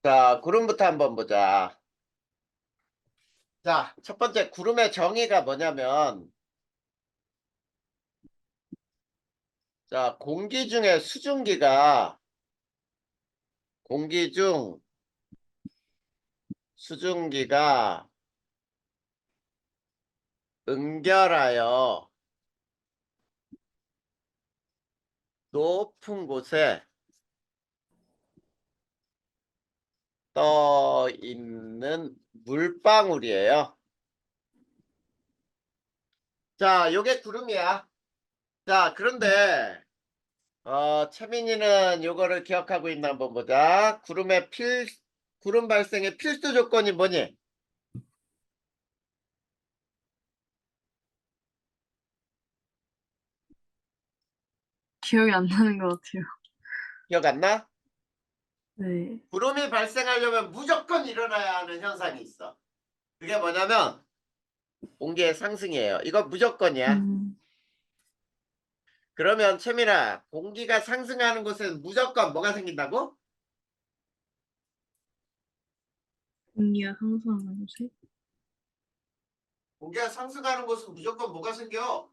자, 구름부터 한번 보자. 자, 첫 번째 구름의 정의가 뭐냐면, 자, 공기 중 수증기가 응결하여 높은 곳에 떠 있는 물방울이에요. 자, 요게 구름이야. 자, 그런데 채민이는 요거를 기억하고 있나 한번 보자. 구름 발생의 필수 조건이 뭐니? 기억이 안 나는 것 같아요. 기억 안 나? 네. 구름이 발생하려면 무조건 일어나야 하는 현상이 있어. 그게 뭐냐면 공기의 상승이에요. 이거 무조건이야. 음, 그러면 채민아, 공기가 상승하는 곳은 무조건 뭐가 생긴다고? 공기가 상승하는 곳에? 공기가 상승하는 곳은 무조건 뭐가 생겨?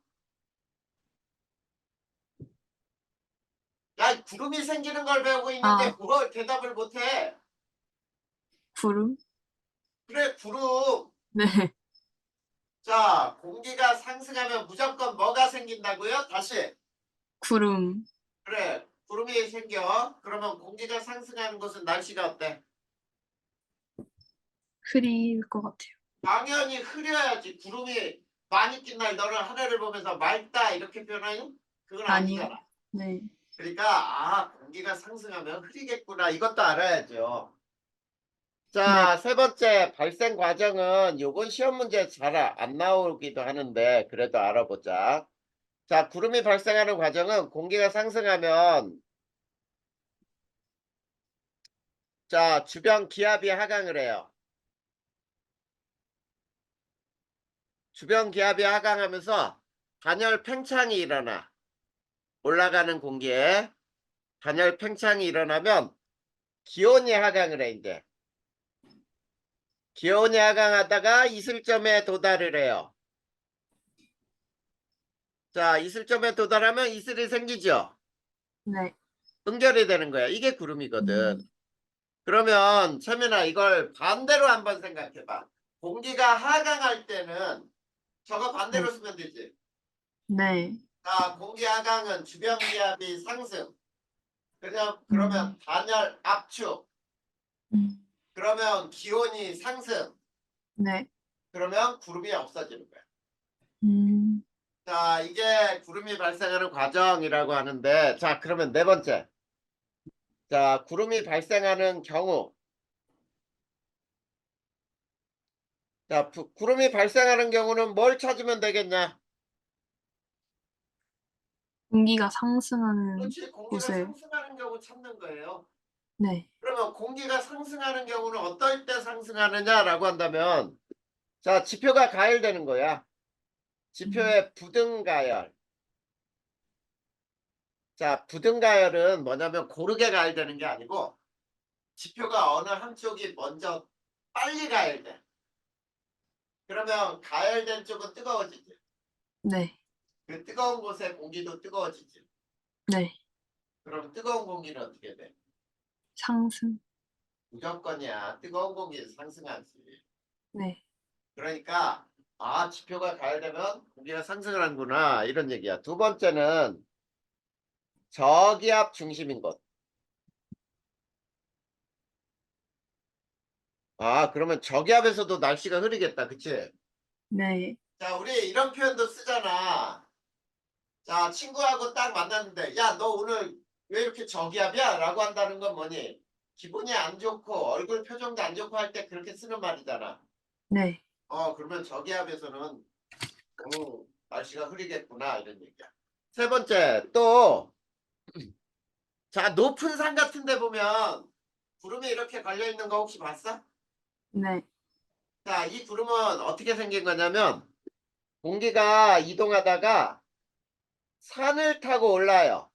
야, 구름이 생기는 걸 배우고 있는데 아, 뭘 대답을 못해? 구름? 그래, 구름. 네. 자, 공기가 상승하면 무조건 뭐가 생긴다고요? 다시. 구름. 그래, 구름이 생겨. 그러면 공기가 상승하는 곳은 날씨가 어때? 흐릴 것 같아요. 당연히 흐려야지. 구름이 많이 낀 날 너는 하늘을 보면서 맑다 이렇게 표현하니? 그건 아니요. 아니잖아. 네. 그러니까 공기가 상승하면 흐리겠구나 이것도 알아야죠. 네. 자, 세 번째 발생 과정은 요건 시험 문제 잘 안 나오기도 하는데 그래도 알아보자. 자, 구름이 발생하는 과정은 공기가 상승하면 자, 주변 기압이 하강을 해요. 주변 기압이 하강하면서 단열 팽창이 일어나. 올라가는 공기에 단열 팽창이 일어나면 기온이 하강을 해, 이제. 기온이 하강하다가 이슬점에 도달을 해요. 자, 이슬점에 도달하면 이슬이 생기죠. 네. 응결이 되는 거야. 이게 구름이거든. 음, 그러면 채민아 이걸 반대로 한번 생각해봐. 공기가 하강할 때는 저거 네. 반대로 쓰면 되지. 네. 자, 공기 하강은 주변 기압이 상승. 그러면 음, 단열 압축. 음, 그러면 기온이 상승. 네. 그러면 구름이 없어지는 거야. 음, 자, 이게 구름이 발생하는 과정이라고 하는데, 자, 그러면 네 번째. 자, 구름이 발생하는 경우. 자, 구름이 발생하는 경우는 뭘 찾으면 되겠냐? 공기가 상승하는 그렇지, 공기가 곳을, 상승하는 경우 찾는 거예요. 네. 그러면 공기가 상승하는 경우는 어떨 때 상승하느냐라고 한다면, 자, 지표가 가열되는 거야. 음, 지표의 부등가열. 자, 부등가열은 뭐냐면 고르게 가열되는 게 아니고, 지표가 어느 한쪽이 먼저 빨리 가열돼. 그러면 가열된 쪽은 뜨거워지지. 네. 그 뜨거운 곳에 공기도 뜨거워지지. 네. 그럼 뜨거운 공기는 어떻게 돼? 상승. 무조건이야. 뜨거운 공기 상승하지. 네. 그러니까 지표가 가열되면 공기가 상승을 하는구나 이런 얘기야. 두 번째는 저기압 중심인 것. 그러면 저기압에서도 날씨가 흐리겠다. 그치? 네. 자, 우리 이런 표현도 쓰잖아. 자, 친구하고 딱 만났는데 야, 너 오늘 왜 이렇게 저기압이야? 라고 한다는 건 뭐니? 기분이 안 좋고 얼굴 표정도 안 좋고 할 때 그렇게 쓰는 말이잖아. 네. 그러면 저기압에서는 날씨가 흐리겠구나 이런 얘기야. 세 번째 또 자, 높은 산 같은 데 보면 구름이 이렇게 걸려 있는 거 혹시 봤어? 네. 자, 이 구름은 어떻게 생긴 거냐면 공기가 이동하다가 산을 타고 올라요.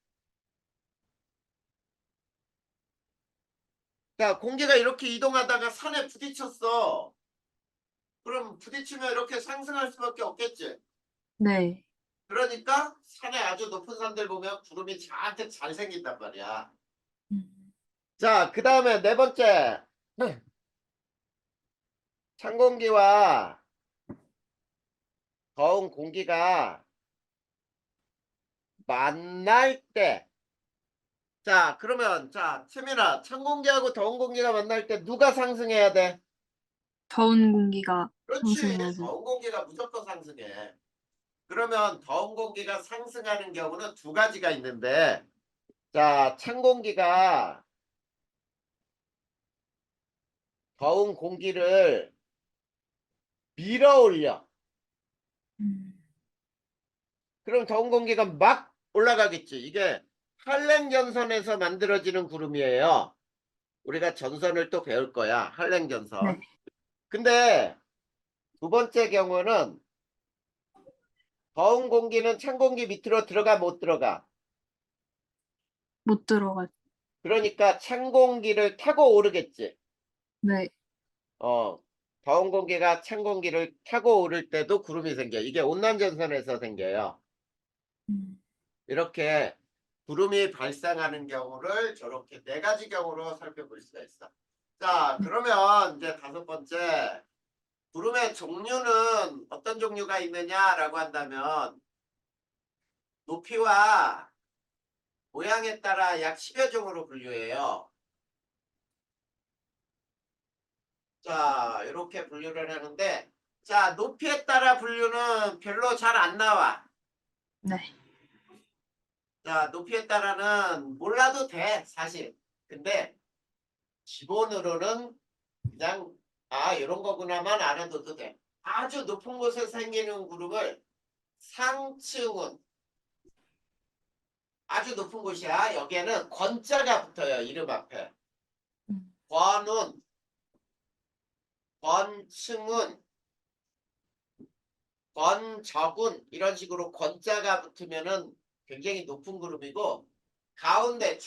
자, 공기가 이렇게 이동하다가 산에 부딪혔어. 그럼 부딪히면 이렇게 상승할 수밖에 없겠지. 네. 그러니까 산에 아주 높은 산들 보면 구름이 잔뜩 잘 생긴단 말이야. 음. 자, 그 다음에 네 번째. 찬 공기와 더운 공기가 만날 때. 자, 그러면, 자, 채민아, 찬 공기하고 더운 공기가 만날 때 누가 상승해야 돼? 더운 공기가 그렇지. 상승해야죠. 더운 공기가 무조건 상승해. 그러면 더운 공기가 상승하는 경우는 두 가지가 있는데, 자, 찬 공기가 더운 공기를 밀어 올려. 음. 그럼 더운 공기가 막 올라가겠지. 이게 한랭전선에서 만들어지는 구름이에요. 우리가 전선을 또 배울 거야. 한랭전선. 네. 근데 두 번째 경우는 더운 공기는 찬 공기 밑으로 들어가 못 들어가. 못 들어가. 그러니까 찬 공기를 타고 오르겠지. 네. 어, 더운 공기가 찬 공기를 타고 오를 때도 구름이 생겨. 이게 온난전선에서 생겨요. 음. 이렇게 구름이 발생하는 경우를 저렇게 네 가지 경우로 살펴볼 수가 있어. 자, 네. 그러면 이제 다섯 번째. 구름의 종류는 어떤 종류가 있느냐라고 한다면 높이와 모양에 따라 약 10여 종으로 분류해요. 자, 이렇게 분류를 하는데, 자, 높이에 따라 분류는 별로 잘 안 나와. 네. 자, 높이에 따라는 몰라도 돼, 사실. 근데 기본으로는 그냥 아, 이런 거구나만 알아둬도 돼. 아주 높은 곳에 생기는 구름을 상층운, 아주 높은 곳이야. 여기에는 권자가 붙어요. 이름 앞에. 음. 권운, 권층운, 권적운 이런 식으로 권자가 붙으면은 굉장히 높은 그룹이고 가운데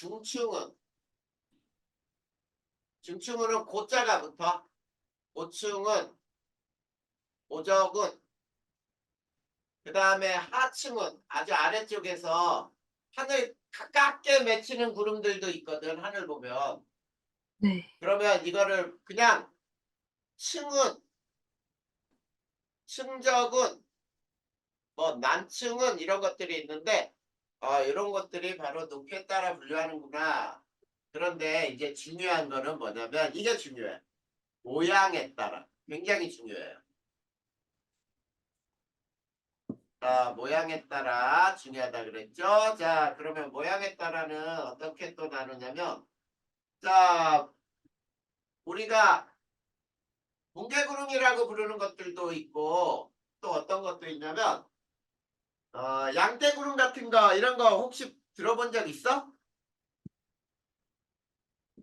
중층은은 고자가 붙어. 고층은 오적은 그 다음에 하층은 아주 아래쪽에서 하늘 가깝게 맺히는 구름들도 있거든. 하늘 보면. 네. 그러면 이거를 그냥 층은 층적은 뭐 난층은 이런 것들이 있는데 이런 것들이 바로 높이에 따라 분류하는구나. 그런데 이제 중요한 거는 뭐냐면 이게 중요해. 모양에 따라 굉장히 중요해요. 자, 모양에 따라 중요하다 그랬죠. 자, 그러면 모양에 따라는 어떻게 또 나누냐면 자, 우리가 뭉게구름이라고 부르는 것들도 있고 또 어떤 것도 있냐면 양떼구름 같은 거 이런 거 혹시 들어본 적 있어?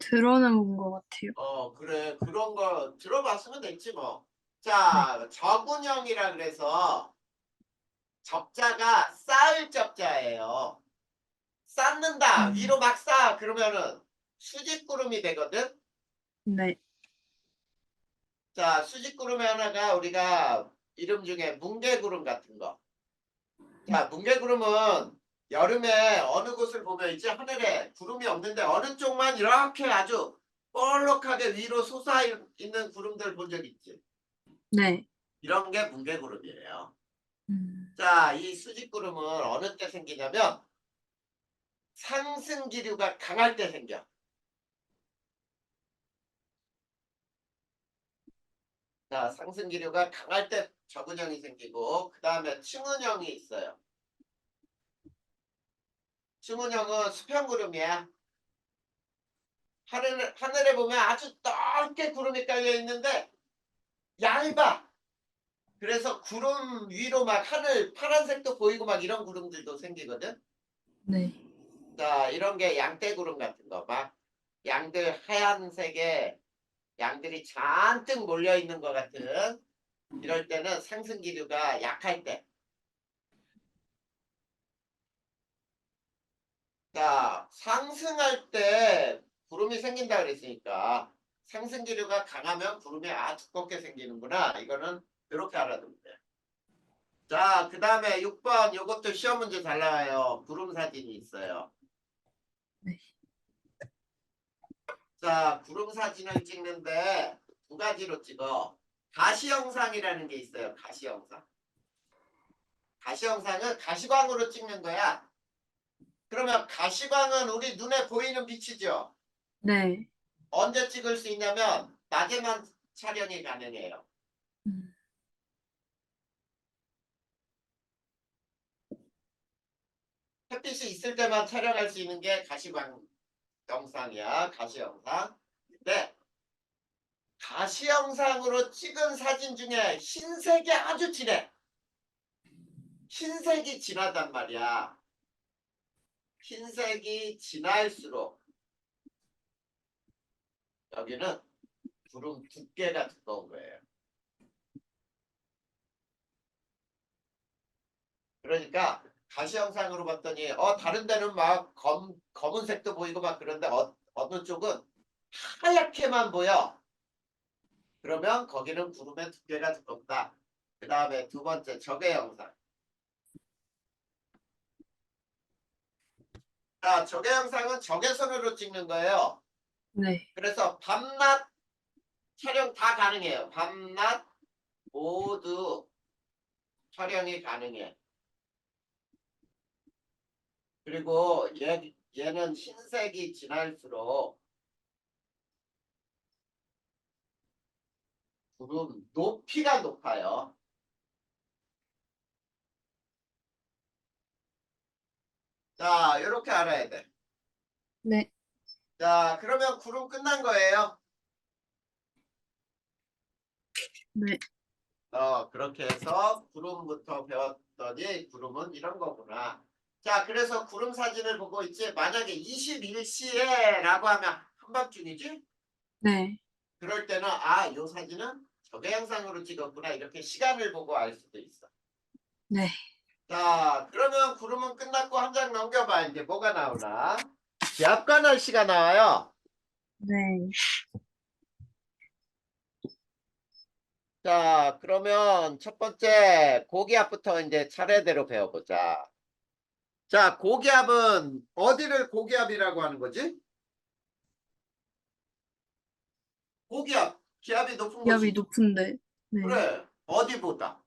들어는 본 것 같아요. 그래. 그런 거 들어봤으면 됐지 뭐. 네. 자, 저군형이라 그래서 접자가 쌓을 접자예요. 쌓는다. 음. 위로 막 쌓아. 그러면은 수직구름이 되거든. 네. 자, 수직구름의 하나가 우리가 이름 중에 뭉게구름 같은 거. 자, 뭉게구름은 여름에 어느 곳을 보면 이제 하늘에 구름이 없는데 어느 쪽만 이렇게 아주 볼록하게 위로 솟아 있는 구름들 본 적 있지. 네. 이런 게 뭉게구름이에요. 음. 자, 이 수직구름은 어느 때 생기냐면 상승 기류가 강할 때 생겨. 자, 상승 기류가 강할 때 적은형이 생기고 그 다음에 층은형이 있어요. 층은형은 수평구름이야. 하늘에 보면 아주 넓게 구름이 깔려 있는데 얇아. 그래서 구름 위로 막 하늘 파란색도 보이고 막 이런 구름들도 생기거든. 네. 자, 이런 게 양떼구름 같은 거. 막 양들 하얀색에 양들이 잔뜩 몰려 있는 것 같은 이럴 때는 상승 기류가 약할 때. 자, 상승할 때 구름 구름이 생긴다 그랬으니까 상승기류가 강하면 구름이 두껍게 생기는구나. 이거는 이렇게 알아두면 돼. 자, 그 다음에 6번 요것도 시험 문제 잘 나와요. 구름 사진이 있어요. 네. 자, 구름 사진을 찍는데 두 가지로 찍어. 가시영상이라는 게 있어요. 가시영상. 가시영상은 가시광으로 찍는 거야. 그러면 가시광은 우리 눈에 보이는 빛이죠. 네. 언제 찍을 수 있냐면 낮에만 촬영이 가능해요. 음, 햇빛이 있을 때만 촬영할 수 있는 게 가시광 영상이야. 가시영상. 근데 가시영상으로 찍은 사진 중에 흰색이 아주 진해. 흰색이 진하단 말이야. 흰색이 진할수록 여기는 구름 두께가 두꺼운 거예요. 그러니까 가시영상으로 봤더니 다른 데는 막 검은색도 보이고 막 그런데 어느 쪽은 하얗게만 보여. 그러면 거기는 구름의 두께가 두껍다. 그 다음에 두 번째 적외 영상. 자, 적외 영상은 적외선으로 찍는 거예요. 네. 그래서 밤낮 촬영 다 가능해요. 밤낮 모두 촬영이 가능해. 그리고 얘는 흰색이 진할수록 구름 높이가 높아요. 자, 이렇게 알아야 돼. 네. 자, 그러면 구름 끝난 거예요. 네. 그렇게 해서 구름부터 배웠더니 구름은 이런 거구나. 자, 그래서 구름 사진을 보고 있지. 만약에 21시에 라고 하면 한밤중이지? 네. 그럴 때는 요 사진은 적외 영상으로 찍었구나. 이렇게 시간을 보고 알 수도 있어. 네. 자, 그러면 구름은 끝났고 한 장 넘겨봐. 이제 뭐가 나오나? 기압과 날씨가 나와요. 네. 자, 그러면 첫 번째 고기압부터 이제 차례대로 배워보자. 자, 고기압은 어디를 고기압이라고 하는 거지? 고기압, 기압이 높은 기압이 곳이. 높은데. 네. 그래, 어디보다?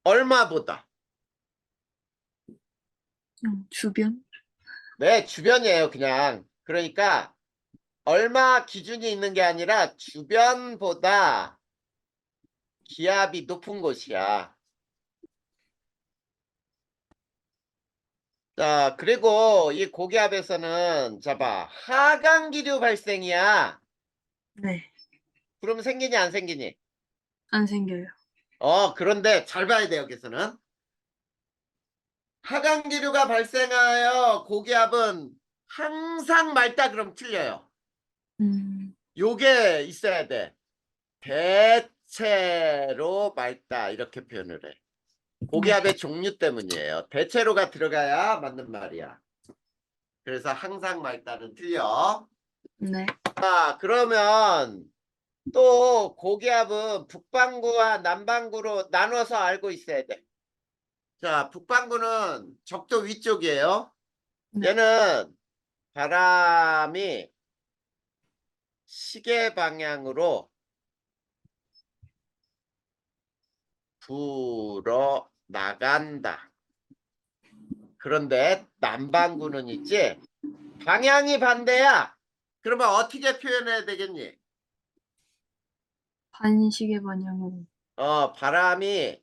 얼마보다? 주변? 네, 주변이에요, 그냥. 그러니까 얼마 기준이 있는 게 아니라 주변보다 기압이 높은 곳이야. 자, 그리고 이 고기압에서는 봐봐. 하강기류 발생이야. 네. 그럼 생기니 안 생기니? 안 생겨요. 그런데 잘 봐야 돼, 여기서는. 하강기류가 발생하여 고기압은 항상 맑다 그럼 틀려요. 음, 요게 있어야 돼. 대체로 맑다 이렇게 표현을 해. 고기압의 종류 때문이에요. 대체로가 들어가야 맞는 말이야. 그래서 항상 맑다는 틀려. 네. 자, 그러면 또 고기압은 북반구와 남반구로 나눠서 알고 있어야 돼. 자, 북반구는 적도 위쪽이에요. 네. 얘는 바람이 시계 방향으로 불어 나간다. 그런데 남반구는 있지? 방향이 반대야. 그러면 어떻게 표현해야 되겠니? 반시계 방향으로. 바람이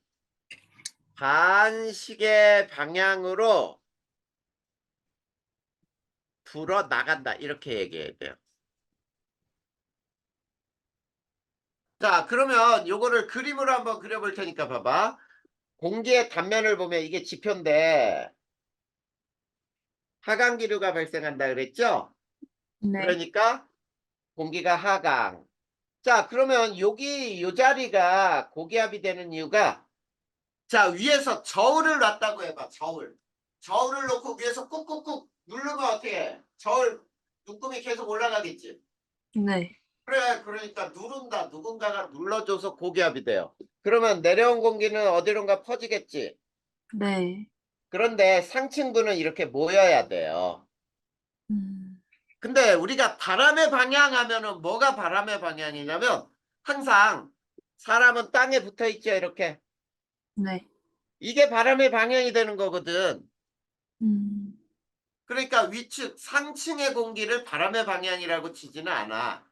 반시계 방향으로 불어 나간다. 이렇게 얘기해야 돼요. 자, 그러면 요거를 그림으로 한번 그려볼 테니까 봐봐. 공기의 단면을 보면 이게 지표인데 하강기류가 발생한다 그랬죠? 네. 그러니까 공기가 하강. 자, 그러면 여기 요 자리가 고기압이 되는 이유가 자, 위에서 저울을 놨다고 해봐. 저울. 저울을 놓고 위에서 꾹꾹꾹 누르면 어떻게 해? 저울 눈금이 계속 올라가겠지. 네. 그래, 그러니까 누른다. 누군가가 눌러줘서 고기압이 돼요. 그러면 내려온 공기는 어디론가 퍼지겠지. 네. 그런데 상층부는 이렇게 모여야 돼요. 음. 근데 우리가 바람의 방향 하면은 뭐가 바람의 방향이냐면 항상 사람은 땅에 붙어 있죠, 이렇게. 네. 이게 바람의 방향이 되는 거거든. 음. 그러니까 위측, 상층의 공기를 바람의 방향이라고 치지는 않아.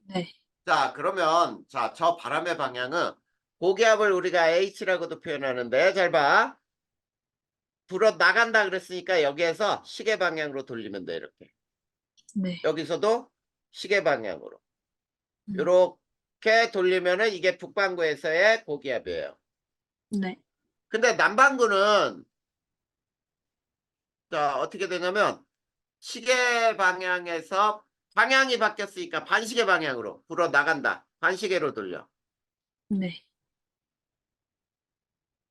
네. 자, 그러면 자, 저 바람의 방향은 고기압을 우리가 H라고도 표현하는데 잘 봐. 불어 나간다 그랬으니까 여기에서 시계 방향으로 돌리면 돼, 이렇게. 네. 여기서도 시계 방향으로. 음. 이렇게 돌리면은 이게 북반구에서의 고기압이에요. 네. 근데 남반구는 자, 어떻게 되냐면 시계 방향에서 방향이 바뀌었으니까 반시계 방향으로 불어 나간다. 반시계로 돌려. 네.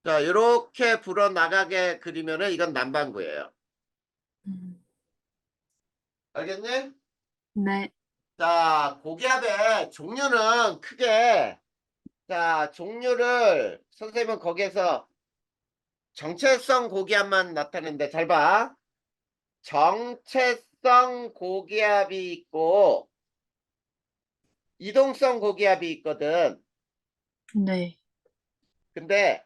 자, 이렇게 불어 나가게 그리면은 이건 남반구예요. 음. 알겠니? 네. 자, 고기압의 종류는 크게 자, 종류를 선생님은 거기에서 정체성 고기압만 나타내는데 잘 봐. 정체성 고기압이 있고 이동성 고기압이 있거든. 네. 근데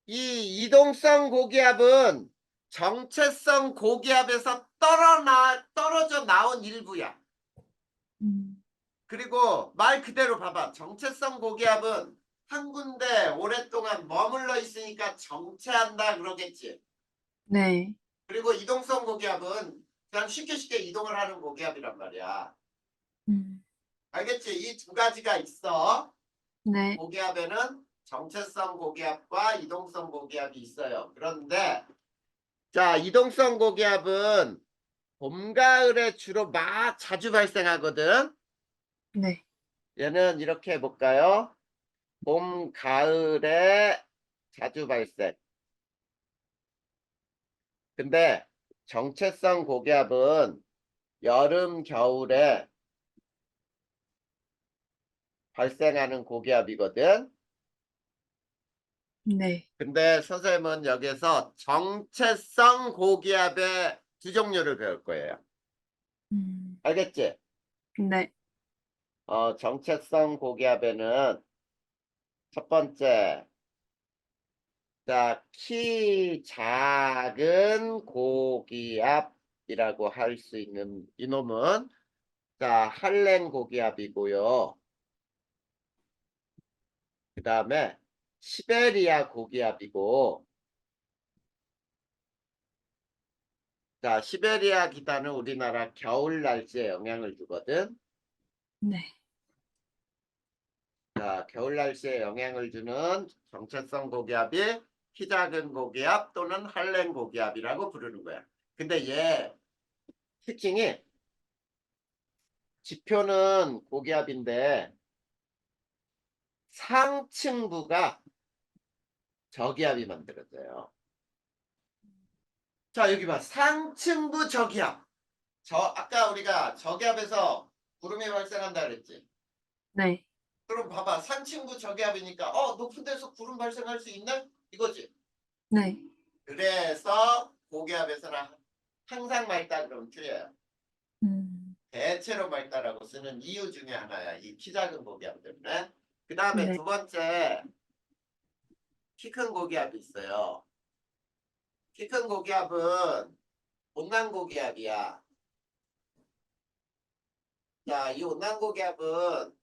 이 이동성 고기압은 정체성 고기압에서 떨어져 나온 일부야. 음. 그리고 말 그대로 봐봐. 정체성 고기압은 한 군데 오랫동안 머물러 있으니까 정체한다 그러겠지. 네. 그리고 이동성 고기압은 그냥 쉽게 이동을 하는 고기압이란 말이야. 음. 알겠지? 이 두 가지가 있어. 네. 고기압에는 정체성 고기압과 이동성 고기압이 있어요. 그런데 자, 이동성 고기압은 봄, 가을에 주로 막 자주 발생하거든. 네. 얘는 이렇게 해볼까요? 봄, 가을에 자주 발생. 근데 정체성 고기압은 여름, 겨울에 발생하는 고기압이거든. 네. 근데 선생님은 여기서 정체성 고기압의 두 종류를 배울 거예요. 음. 알겠지? 네. 정체성 고기압에는 첫 번째, 자, 키 작은 고기압이라고 할 수 있는 이놈은 자, 한랭 고기압이고요. 그 다음에 시베리아 고기압이고, 자, 시베리아 기단은 우리나라 겨울 날씨에 영향을 주거든. 네. 자, 겨울 날씨에 영향을 주는 정체성 고기압이 키 작은 고기압 또는 한랭 고기압이라고 부르는 거야. 근데 얘 특징이 지표는 고기압인데 상층부가 저기압이 만들어져요. 자, 여기 봐. 상층부 저기압. 아까 우리가 저기압에서 구름이 발생한다 그랬지. 네. 그럼 봐봐. 상층부 저기압이니까 높은 데서 구름 발생할 수 있나? 이거지. 네. 그래서 고기압에서는 항상 맑다 그러면 틀려요. 음. 대체로 맑다라고 쓰는 이유 중에 하나야. 이 키 작은 고기압 때문에. 그 다음에 네. 두 번째 키 큰 고기압이 있어요. 키 큰 고기압은 온난 고기압이야. 자, 이 온난 고기압은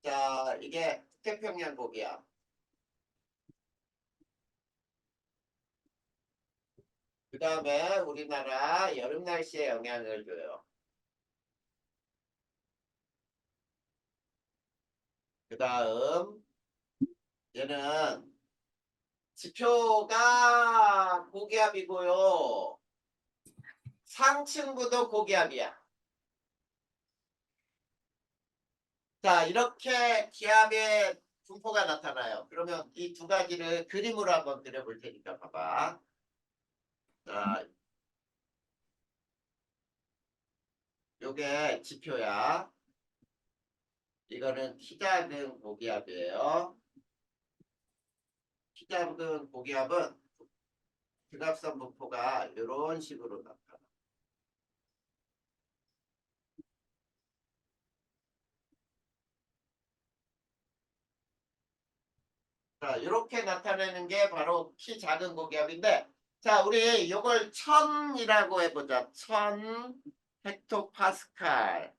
자, 이게 태평양 고기압. 그 다음에 우리나라 여름 날씨에 영향을 줘요. 그 다음 얘는 지표가 고기압이고요. 상층부도 고기압이야. 자, 이렇게 기압의 분포가 나타나요. 그러면 이 두 가지를 그림으로 한번 그려볼 테니까 봐봐. 자, 요게 지표야. 이거는 키 작은 고기압이에요. 키 작은 고기압은 등압선 분포가 이런 식으로 나타나. 자, 이렇게 나타내는 게 바로 키 작은 고기압인데, 자, 우리 이걸 1000이라고 해보자. 1000 헥토파스칼.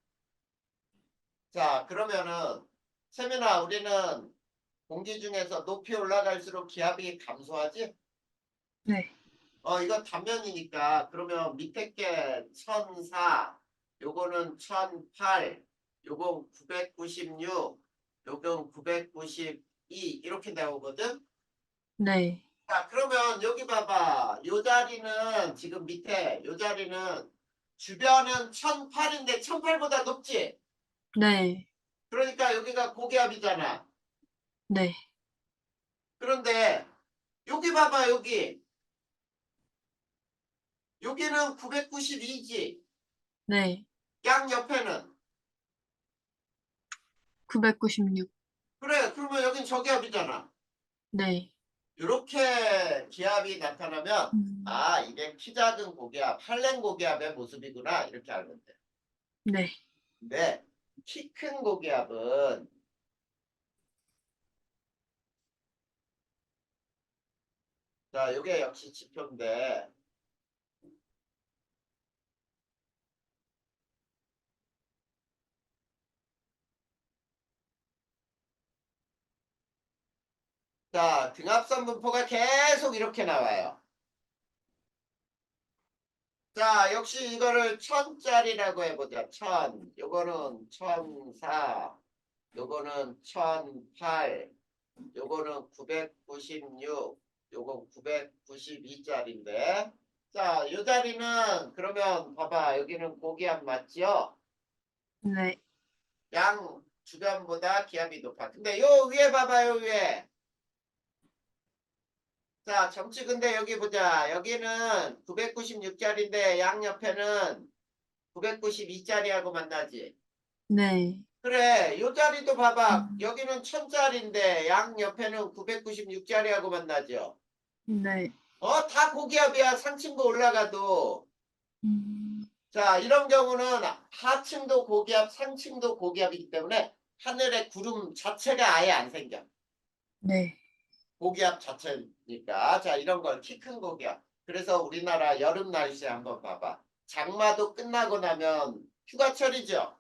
자, 그러면은 세민아, 우리는 공기 중에서 높이 올라갈수록 기압이 감소하지? 네. 이건 단면이니까 그러면 밑에 게 1004, 요거는 1008, 요건 996, 요건 992 이렇게 나오거든? 네. 자, 그러면 여기 봐봐. 요 자리는 지금 밑에 요 자리는 주변은 1008인데 1008보다 높지? 네. 그러니까 여기가 고기압이잖아. 네. 그런데 여기 봐봐 여기. 여기는 992지. 네. 양 옆에는. 996. 그래, 그러면 여긴 저기압이잖아. 네. 이렇게 기압이 나타나면 음. 아, 이게 키 작은 고기압, 한랭 고기압의 모습이구나 이렇게 알면 돼. 네. 근데 키 큰 고기압은 자, 이게 역시 지표인데 자, 등압선 분포가 계속 이렇게 나와요. 자, 역시 이거를 1000짜리라고 해보자. 1000. 요거는 1004. 요거는 1008. 요거는 996. 요건 992짜리인데. 자, 요 자리는 그러면 봐봐. 여기는 고기압 맞죠? 네. 양 주변보다 기압이 높아. 근데 요 위에 봐봐요, 위에. 자, 점치 근데 여기 보자. 여기는 996짜리인데 양 옆에는 992짜리하고 만나지. 네. 그래, 요 자리도 봐봐. 음. 여기는 1000짜리인데 양 옆에는 996짜리하고 만나죠. 네. 다 고기압이야. 상층도 올라가도. 음. 자, 이런 경우는 하층도 고기압, 상층도 고기압이기 때문에 하늘에 구름 자체가 아예 안 생겨. 네. 고기압 자체니까. 자, 이런 걸 키 큰 고기압. 그래서 우리나라 여름 날씨 한번 봐봐. 장마도 끝나고 나면 휴가철이죠.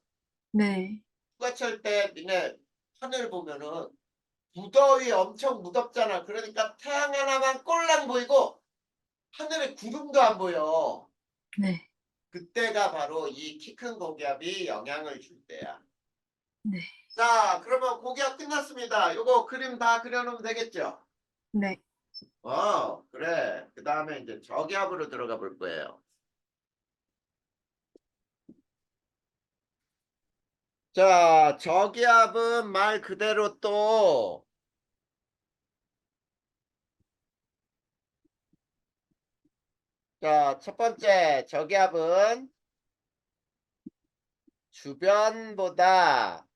네. 휴가철 때 니네 하늘 보면은 무더위 엄청 무덥잖아. 그러니까 태양 하나만 꼴랑 보이고 하늘에 구름도 안 보여. 네. 그때가 바로 이 키 큰 고기압이 영향을 줄 때야. 네. 자, 그러면 고기압 끝났습니다. 요거 그림 다 그려놓으면 되겠죠? 네. 그래. 그 다음에 이제 저기압으로 들어가 볼 거예요. 자, 저기압은 말 그대로 또 자, 첫 번째 저기압은 주변보다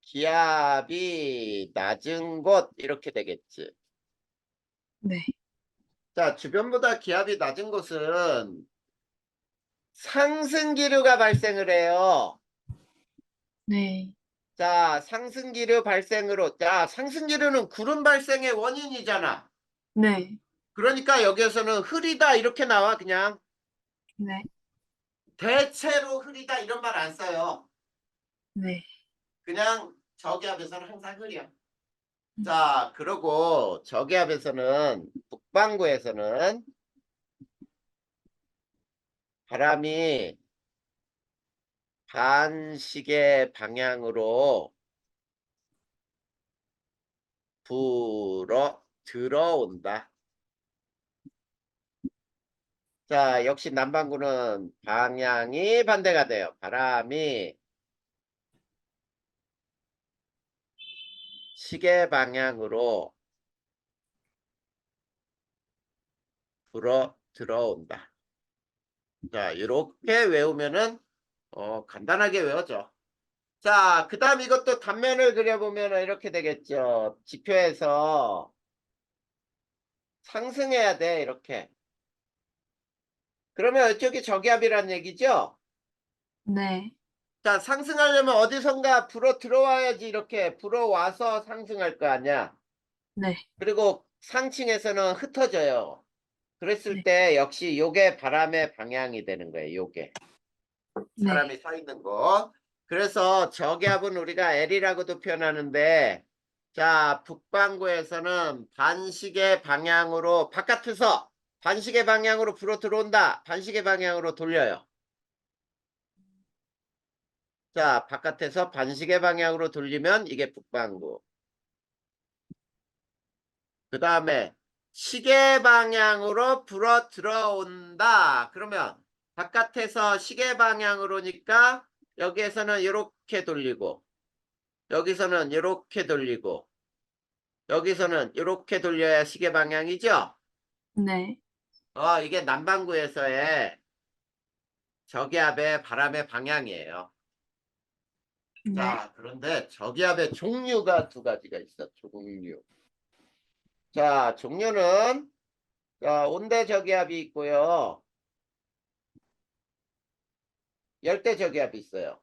기압이 낮은 곳 이렇게 되겠지. 네. 자, 주변보다 기압이 낮은 곳은 상승기류가 발생을 해요. 네. 자, 상승기류 발생으로 자, 상승기류는 구름 발생의 원인이잖아. 네. 그러니까 여기에서는 흐리다 이렇게 나와 그냥. 네. 대체로 흐리다 이런 말 안 써요. 네. 그냥 저기압에서는 항상 흐려. 음. 자, 그리고 저기압에서는 북반구에서는 바람이 반시계 방향으로 들어온다. 자, 역시 남반구는 방향이 반대가 돼요. 바람이 시계 방향으로 들어온다. 자, 이렇게 외우면은 간단하게 외워져. 자, 그 다음 이것도 단면을 그려보면 이렇게 되겠죠. 지표에서 상승해야 돼, 이렇게. 그러면 이쪽이 저기압이란 얘기죠? 네. 자, 상승하려면 어디선가 불어 들어와야지 이렇게 불어와서 상승할 거 아니야. 네. 그리고 상층에서는 흩어져요. 그랬을 네. 때 역시 요게 바람의 방향이 되는 거예요, 요게. 네. 사람이 서 있는 거. 그래서 저기압은 우리가 L이라고도 표현하는데, 자, 북반구에서는 반시계 방향으로 바깥에서 반시계 방향으로 불어 들어온다. 반시계 방향으로 돌려요. 자, 바깥에서 반시계 방향으로 돌리면 이게 북반구. 그 다음에 시계 방향으로 불어 들어온다. 그러면 바깥에서 시계 방향으로니까 여기에서는 이렇게 돌리고 여기서는 이렇게 돌리고 여기서는 이렇게 돌려야 시계 방향이죠. 네. 이게 남반구에서의 저기압의 바람의 방향이에요. 네. 자, 그런데 저기압의 종류가 두 가지가 있어. 종류. 자, 종류는 자, 온대 저기압이 있고요. 열대 저기압이 있어요.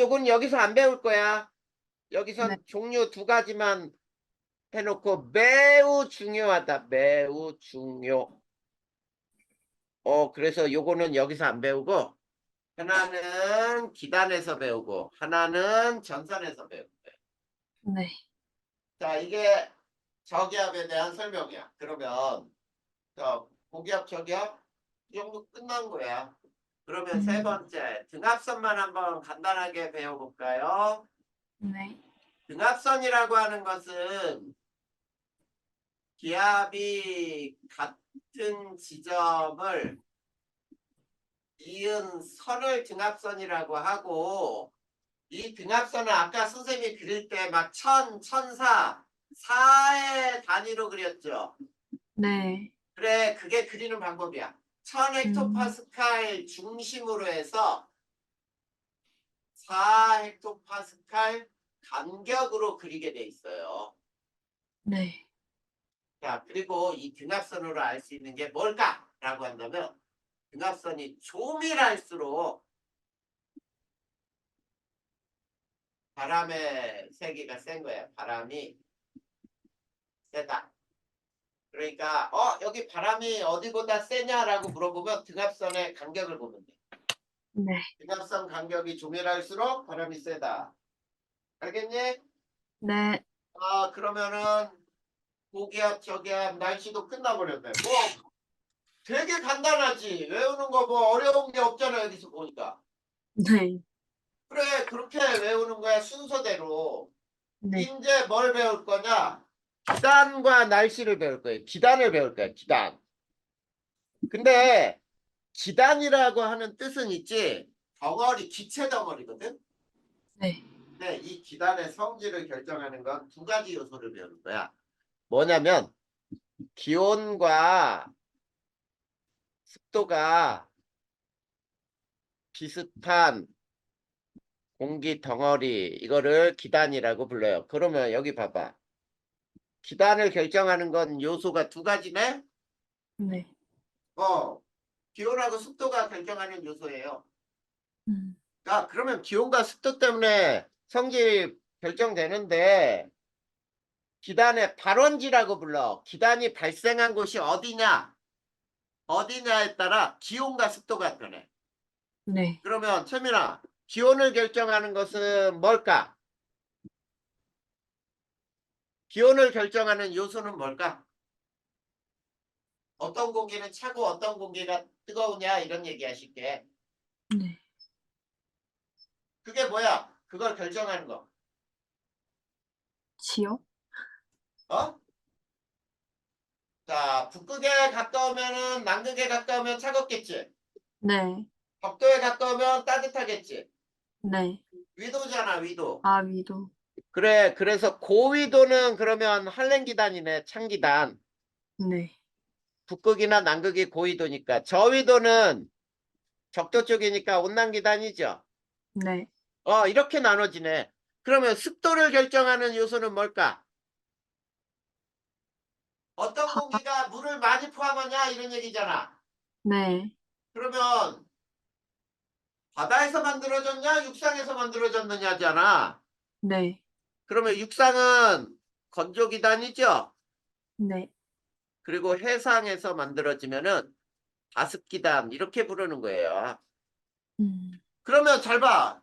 요건 여기서 안 배울 거야. 네. 여기선 종류 두 가지만 해놓고 매우 중요하다. 매우 중요. 그래서 요거는 여기서 안 배우고 하나는 기단에서 배우고 하나는 전선에서 배우고. 네. 자, 이게 저기압에 대한 설명이야. 그러면 고기압, 저기압 이 정도 끝난 거야. 그러면 세 번째 등압선만 한번 간단하게 배워볼까요? 네. 등압선이라고 하는 것은 기압이 같은 지점을 이은 선을 등압선이라고 하고 이 등압선은 아까 선생님이 그릴 때 막 사의 단위로 그렸죠. 네. 그래, 그게 그리는 방법이야. 1000헥토파스칼 중심으로 해서 4헥토파스칼 간격으로 그리게 돼 있어요. 네. 자, 그리고 이 등압선으로 알 수 있는 게 뭘까라고 한다면 등압선이 조밀할수록 바람의 세기가 센 거야. 바람이 세다. 그러니까 여기 바람이 어디보다 세냐라고 물어보면 등압선의 간격을 보면 돼. 네. 등압선 간격이 조밀할수록 바람이 세다. 알겠니? 네. 그러면은 고기압, 저기압, 날씨도 끝나버렸네. 뭐 되게 간단하지. 외우는 거 뭐 어려운 게 없잖아 여기서 보니까. 네. 그래 그렇게 외우는 거야 순서대로. 네. 이제 뭘 배울 거냐? 기단과 날씨를 배울 거예요. 기단을 배울 거야. 기단. 근데 기단이라고 하는 뜻은 있지. 덩어리, 기체 덩어리거든. 네. 근데 이 기단의 성질을 결정하는 건 두 가지 요소를 배우는 거야. 뭐냐면 기온과 습도가 비슷한 공기 덩어리 이거를 기단이라고 불러요. 그러면 여기 봐봐. 기단을 결정하는 건 요소가 두 가지네. 네. 기온하고 습도가 결정하는 요소예요. 음. 그러면 기온과 습도 때문에 성질이 결정되는데 기단의 발원지라고 불러. 기단이 발생한 곳이 어디냐에 따라 기온과 습도가 변해. 네. 그러면 채민아, 기온을 결정하는 것은 뭘까? 기온을 결정하는 요소는 뭘까? 어떤 공기는 차고 어떤 공기가 뜨거우냐 이런 얘기 하실게. 네. 그게 뭐야? 그걸 결정하는 거. 지요? 어? 자, 북극에 가까우면은 남극에 가까우면 차갑겠지. 네. 적도에 가까우면 따뜻하겠지. 네. 위도잖아, 위도. 아, 위도. 그래, 그래서 고위도는 그러면 한랭기단이네, 찬기단. 네. 북극이나 남극이 고위도니까 저위도는 적도 쪽이니까 온난기단이죠. 네. 이렇게 나눠지네. 그러면 습도를 결정하는 요소는 뭘까? 어떤 바, 공기가 물을 많이 포함하냐 이런 얘기잖아. 네. 그러면 바다에서 만들어졌냐 육상에서 만들어졌느냐잖아. 네. 그러면 육상은 건조기단이죠. 네. 그리고 해상에서 만들어지면은 가습기단 이렇게 부르는 거예요. 음, 그러면 잘 봐.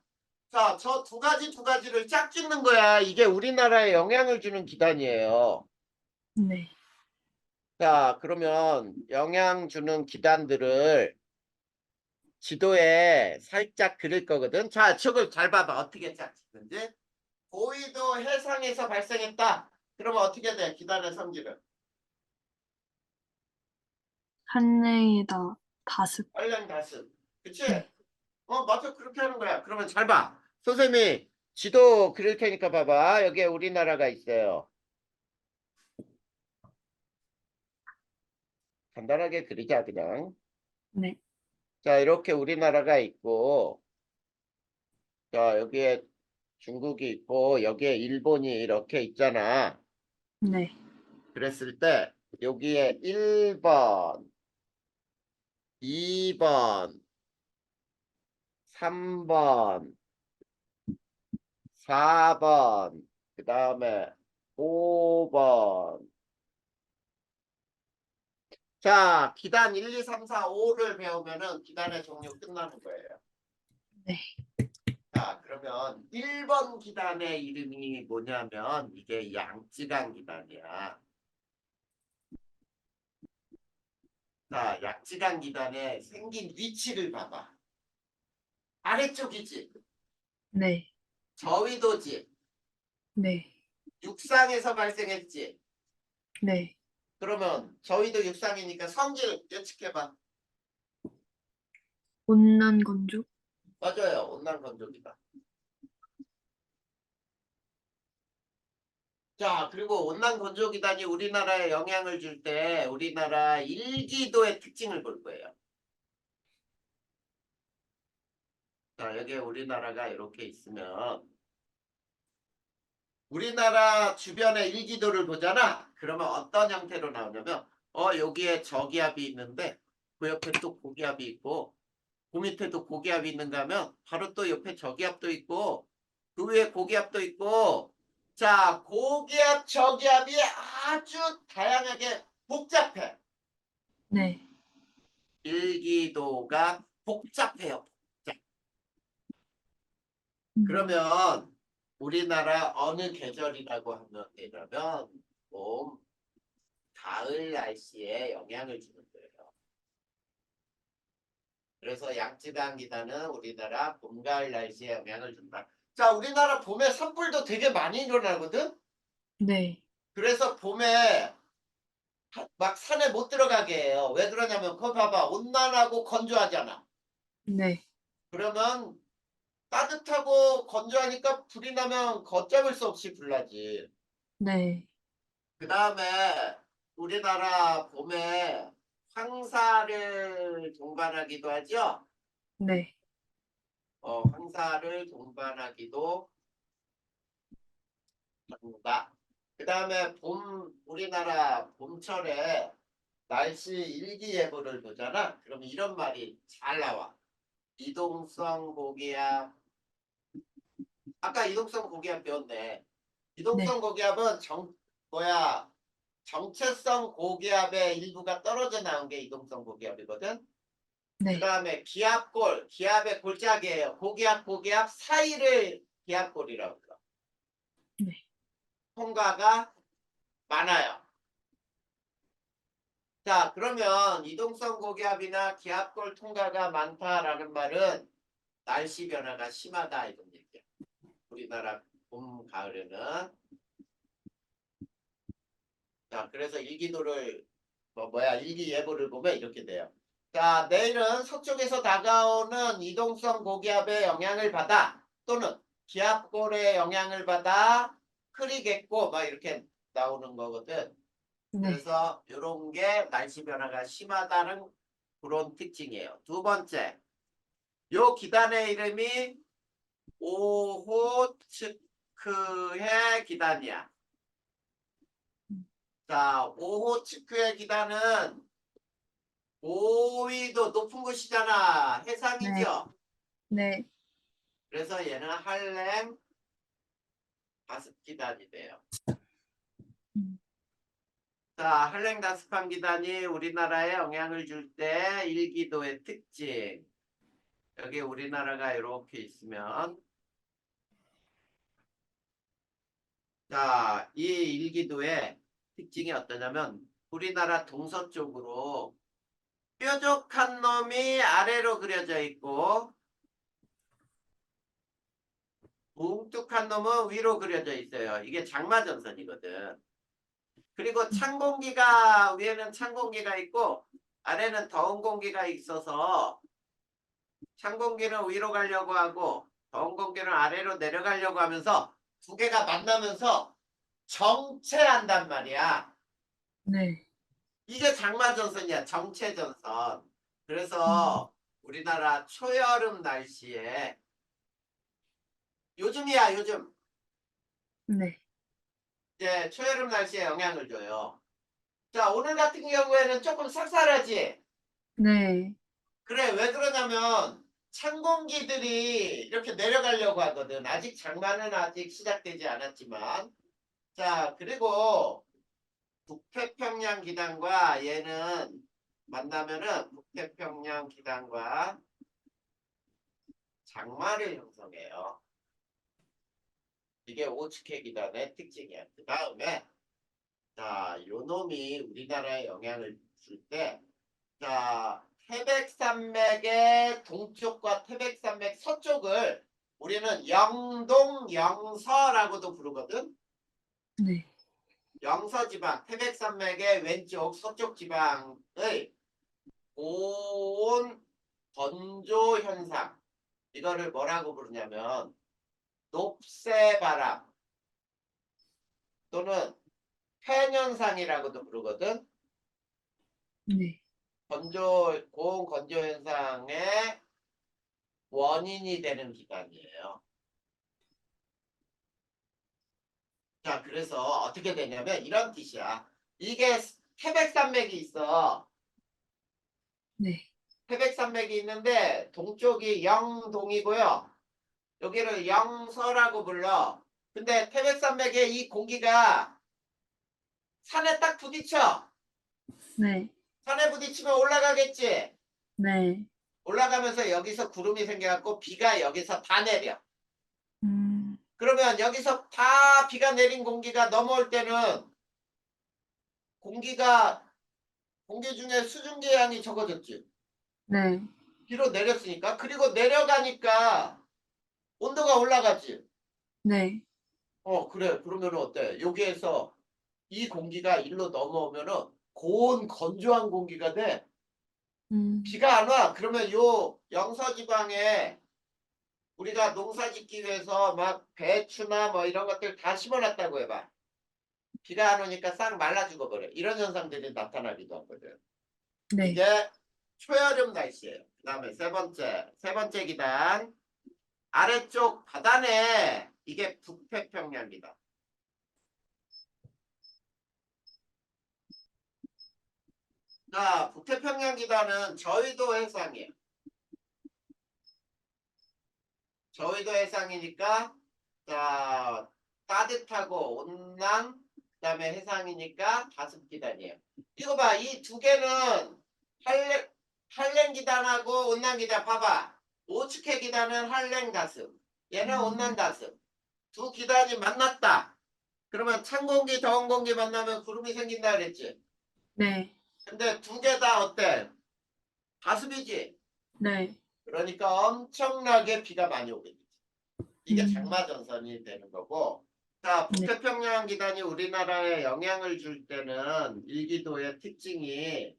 자, 저 두 가지를 짝 짓는 거야. 이게 우리나라에 영향을 주는 기단이에요. 네. 자, 그러면 영향 주는 기단들을 지도에 살짝 그릴 거거든. 자, 저걸 잘 봐봐. 어떻게 짝 짓는지. 고위도 해상에서 발생했다. 그러면 어떻게 돼? 기단의 성질은. 한해에다 다습. 얼른 가슴. 그치? 네. 맞아. 그렇게 하는 거야. 그러면 잘 봐. 선생님이 지도 그릴 테니까 봐봐. 여기에 우리나라가 있어요. 간단하게 그리자, 그냥. 네. 자, 이렇게 우리나라가 있고, 자, 여기에 중국이 있고, 여기에 일본이 이렇게 있잖아. 네. 그랬을 때, 여기에 1번, 2번, 3번, 4번, 그 다음에 5번. 자, 기단 1, 2, 3, 4, 5를 배우면은 기단의 종류 끝나는 거예요. 네. 자, 그러면 1번 기단의 이름이 뭐냐면 이게 양쯔강 기단이야. 자, 양쯔강 기단의 생긴 위치를 봐봐. 아래쪽이지. 네. 저위도지. 네. 육상에서 발생했지. 네. 그러면 저위도 육상이니까 성질 예측해봐. 온난 건조? 맞아요. 온난건조기다. 자, 그리고 온난건조기단이 우리나라에 영향을 줄 때 우리나라 일기도의 특징을 볼 거예요. 자, 여기에 우리나라가 이렇게 있으면 우리나라 주변의 일기도를 보잖아. 그러면 어떤 형태로 나오냐면 여기에 저기압이 있는데 그 옆에 또 고기압이 있고 그 밑에도 고기압이 있는가 하면 바로 또 옆에 저기압도 있고 그 위에 고기압도 있고 자, 고기압, 저기압이 아주 다양하게 복잡해. 네. 일기도가 복잡해요. 복잡. 음, 그러면 우리나라 어느 계절이라고 하면 되냐면 봄, 가을 날씨에 영향을 주는 거예요. 그래서 양쯔강기단은 우리나라 봄, 가을 날씨에 영향을 준다. 자, 우리나라 봄에 산불도 되게 많이 일어나거든? 네. 그래서 봄에 막 산에 못 들어가게 해요. 왜 그러냐면 그거 봐봐. 온난하고 건조하잖아. 네. 그러면 따뜻하고 건조하니까 불이 나면 걷잡을 수 없이 불나지. 네. 그 다음에 우리나라 봄에 황사를 동반하기도 하죠. 네. 황사를 동반하기도 합니다. 그 다음에 우리나라 봄철에 날씨 일기예보를 보잖아. 그럼 이런 말이 잘 나와. 이동성 고기압. 아까 이동성 고기압 배웠네. 네. 이동성 고기압은 정체성 고기압의 일부가 떨어져 나온 게 이동성 고기압이거든. 그 네. 다음에 기압의 골짜기예요. 고기압 사이를 기압골이라고 해요. 네. 통과가 많아요. 자, 그러면 이동성 고기압이나 기압골 통과가 많다라는 말은 날씨 변화가 심하다 이런 얘기야. 우리나라 봄, 가을에는. 자, 그래서 일기예보를 보면 이렇게 돼요. 자, 내일은 서쪽에서 다가오는 이동성 고기압의 영향을 받아 또는 기압골의 영향을 받아 흐리겠고 막 이렇게 나오는 거거든. 네. 그래서 이런 게 날씨 변화가 심하다는 그런 특징이에요. 두 번째, 요 기단의 이름이 오호츠크의 기단이야. 자, 오호츠크의 기단은 5위도 높은 곳이잖아. 네. 해상이죠. 네. 그래서 얘는 한랭 다습 기단이 돼요. 음. 자, 한랭 다습한 기단이 우리나라에 영향을 줄 때 일기도의 특징. 여기 우리나라가 이렇게 있으면 자, 이 일기도의 특징이 어떠냐면 우리나라 동서쪽으로 뾰족한 놈이 아래로 그려져 있고 뭉툭한 놈은 위로 그려져 있어요. 이게 장마전선이거든. 그리고 찬 공기가 위에는 찬 공기가 있고 아래는 더운 공기가 있어서 찬 공기는 위로 가려고 하고 더운 공기는 아래로 내려가려고 하면서 두 개가 만나면서 정체한단 말이야. 네. 이게 장마전선이야. 정체전선. 음. 그래서 우리나라 초여름 날씨에 요즘이야 요즘 네. 이제 초여름 날씨에 영향을 줘요. 자, 오늘 같은 경우에는 조금 쌀쌀하지. 네. 그래, 왜 그러냐면 찬 공기들이 이렇게 내려가려고 하거든. 아직 장마는 아직 시작되지 않았지만. 자, 그리고 북태평양 기단과 얘는 만나면은 북태평양 기단과 장마를 형성해요. 이게 오츠케 기단의 특징이야. 그 다음에 자, 요 놈이 우리나라에 영향을 줄 때, 자, 태백산맥의 동쪽과 태백산맥 서쪽을 우리는 영동 영서라고도 부르거든. 네. 영서지방, 태백산맥의 왼쪽 서쪽 지방의 고온 건조 현상. 이거를 뭐라고 부르냐면 높새바람 또는 팬현상이라고도 부르거든. 네. 고온 건조 현상의 원인이 되는 기간이에요. 자, 그래서 어떻게 되냐면 이런 뜻이야. 이게 태백산맥이 있어. 네. 태백산맥이 있는데 동쪽이 영동이고요. 여기를 영서라고 불러. 근데 태백산맥의 이 공기가 산에 딱 부딪혀. 네. 산에 부딪히면 올라가겠지. 네. 올라가면서 여기서 구름이 생겨갖고 비가 여기서 다 내려. 음. 그러면 여기서 다 비가 내린 공기가 넘어올 때는 공기 중에 수증기 양이 적어졌지. 네. 비로 내렸으니까. 그리고 내려가니까 온도가 올라갔지. 네. 그래. 그러면 어때? 여기에서 이 공기가 일로 넘어오면은 고온 건조한 공기가 돼. 음. 비가 안 와. 그러면 요 영서지방에 우리가 농사 짓기 위해서 막 배추나 뭐 이런 것들 다 심어놨다고 해봐. 비가 안 오니까 싹 말라 죽어버려. 이런 현상들이 나타나기도 하거든. 네. 이게 초여름 날씨예요. 그 다음에 세 번째 기단. 아래쪽 바다네. 이게 북태평양이다. 자, 북태평양 기단은 저위도 해상이에요. 저위도 해상이니까 자, 따뜻하고 온난 그다음에 해상이니까 다습 기단이에요. 이거 봐. 이 두 개는 한랭 기단하고 온난 기단 봐봐. 오츠케 기단은 한랭 다습. 얘는 온난 다습. 두 기단이 만났다. 그러면 찬 공기, 더운 공기 만나면 구름이 생긴다 그랬지. 네. 근데 두 개 다 어때? 다습이지. 네. 그러니까 엄청나게 비가 많이 오게 되지. 이게 음. 장마전선이 되는 거고. 자, 네. 북태평양 기단이 우리나라에 영향을 줄 때는 일기도의 특징이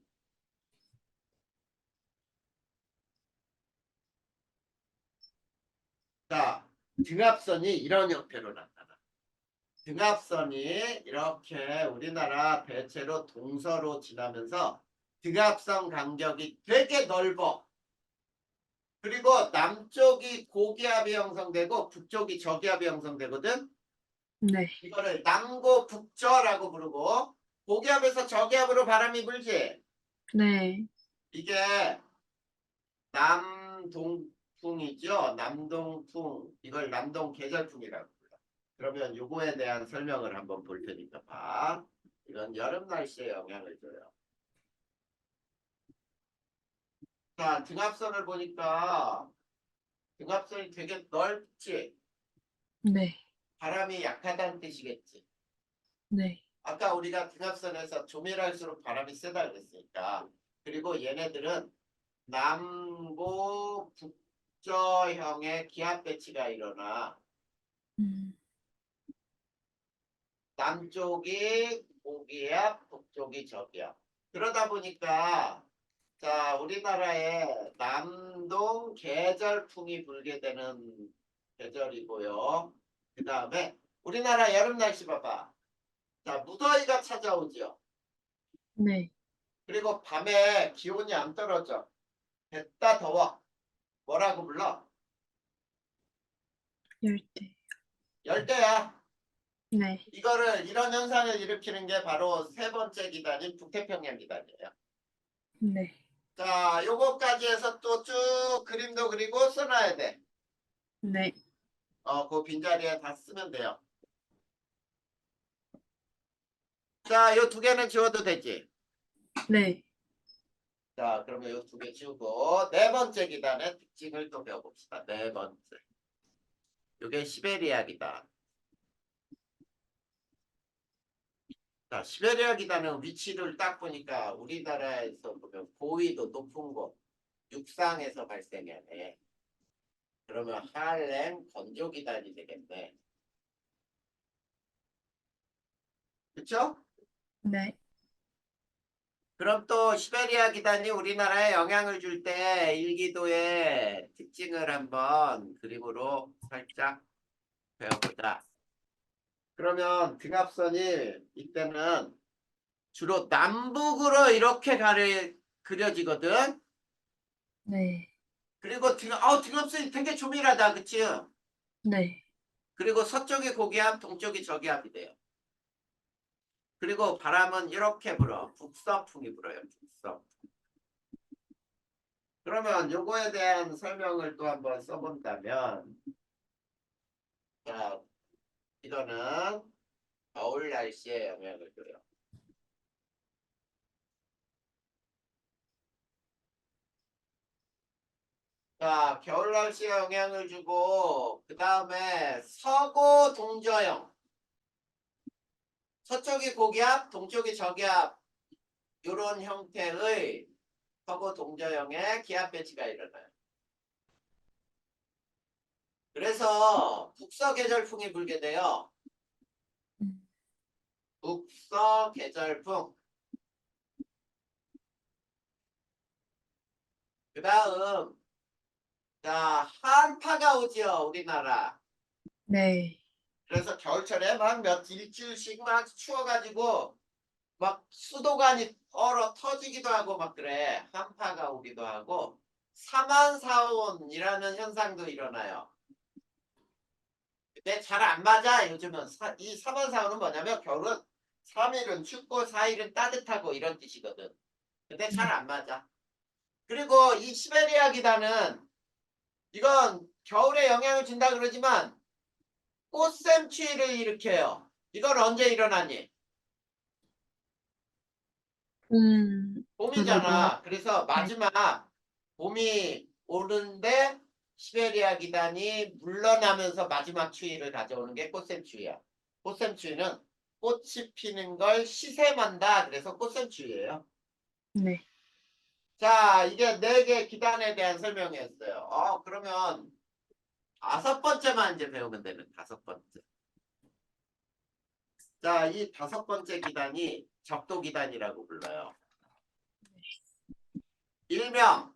자, 등압선이 이런 형태로 나타나. 등압선이 이렇게 우리나라 대체로 동서로 지나면서 등압선 간격이 되게 넓어. 그리고 남쪽이 고기압이 형성되고 북쪽이 저기압이 형성되거든. 네. 이거를 남고 북저라고 부르고 고기압에서 저기압으로 바람이 불지. 네. 이게 남동풍이죠. 남동풍. 이걸 남동 계절풍이라고 불러. 그러면 요거에 대한 설명을 한번 볼 테니까 봐. 이건 여름 날씨에 영향을 줘요. 자, 등압선을 보니까 등압선이 되게 넓지. 네. 바람이 약하다는 뜻이겠지. 네. 아까 우리가 등압선에서 조밀할수록 바람이 세다 그랬으니까. 그리고 얘네들은 남고 북저형의 기압 배치가 일어나. 음. 남쪽이 고기압, 북쪽이 저기압. 그러다 보니까 자, 우리나라에 남동 계절풍이 불게 되는 계절이고요. 그 다음에 우리나라 여름 날씨 봐봐. 자, 무더위가 찾아오죠. 네. 그리고 밤에 기온이 안 떨어져. 됐다 더워. 뭐라고 불러? 열대. 열대야. 네. 이런 현상을 일으키는 게 바로 세 번째 기단인 북태평양 기단이에요. 네. 자, 요거까지 해서 또 쭉 그림도 그리고 써놔야 돼. 네. 그 빈자리에 다 쓰면 돼요. 자, 요 두 개는 지워도 되지. 네. 자, 그러면 요 두 개 지우고 네 번째 기단의 특징을 또 배워봅시다. 네 번째. 요게 시베리아 기단. 자, 시베리아 기단은 위치를 딱 보니까 우리나라에서 보면 고위도 높은 곳, 육상에서 발생하네. 그러면 할렘 건조 기단이 되겠네. 그쵸? 네. 그럼 또 시베리아 기단이 우리나라에 영향을 줄 때 일기도의 특징을 한번 그림으로 살짝 배워보자. 그러면 등압선이 이때는 주로 남북으로 이렇게 그려지거든. 네. 그리고 등압선이 되게 조밀하다, 그치? 네. 그리고 서쪽이 고기압, 동쪽이 저기압이 돼요. 그리고 바람은 이렇게 불어. 북서풍이 불어요. 북서. 그러면 요거에 대한 설명을 또 한번 써본다면, 자, 이거는 겨울 날씨에 영향을 줘요. 자, 겨울 날씨에 영향을 주고, 그 다음에 서고 동저형. 서쪽이 고기압, 동쪽이 저기압. 이런 형태의 서고 동저형의 기압 배치가 일어나요. 그래서 북서 계절풍이 불게 돼요. 음. 북서 계절풍. 그 다음, 자, 한파가 오지요, 우리나라. 네. 그래서 겨울철에 막 일주일씩 막 추워가지고 막 수도관이 얼어 터지기도 하고 막 그래. 한파가 오기도 하고 사만사온이라는 현상도 일어나요. 근데 잘 안 맞아. 요즘은 이 사만사온은 뭐냐면 겨울은 3일은 춥고 4일은 따뜻하고 이런 뜻이거든. 근데 잘 네. 안 맞아. 그리고 이 시베리아 기단은 이건 겨울에 영향을 준다 그러지만 꽃샘추위를 일으켜요. 이건 언제 일어나니? 저도 봄이잖아. 그래서 네. 마지막 봄이 오는데 시베리아 기단이 물러나면서 마지막 추위를 가져오는 게 꽃샘추위야. 꽃샘추위는 꽃이 피는 걸 시샘한다. 그래서 꽃샘추위예요. 네. 자, 이게 네 개 기단에 대한 설명이었어요. 그러면 다섯 번째만 이제 배우면 되는 다섯 번째. 자, 이 다섯 번째 기단이 적도 기단이라고 불러요. 일명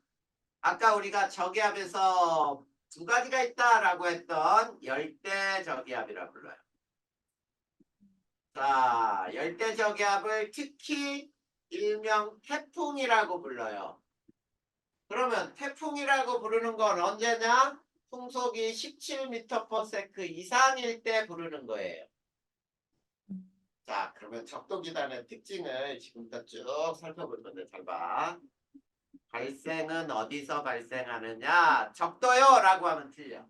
아까 우리가 저기압에서 두 가지가 있다라고 했던 열대 저기압이라 불러요. 자, 열대 저기압을 특히 일명 태풍이라고 불러요. 그러면 태풍이라고 부르는 건 언제냐? 풍속이 17m/s 이상일 때 부르는 거예요. 음, 자, 그러면 적도기단의 특징을 지금부터 쭉 살펴볼 건데 잘 봐. 발생은 어디서 발생하느냐? 적도요! 라고 하면 틀려.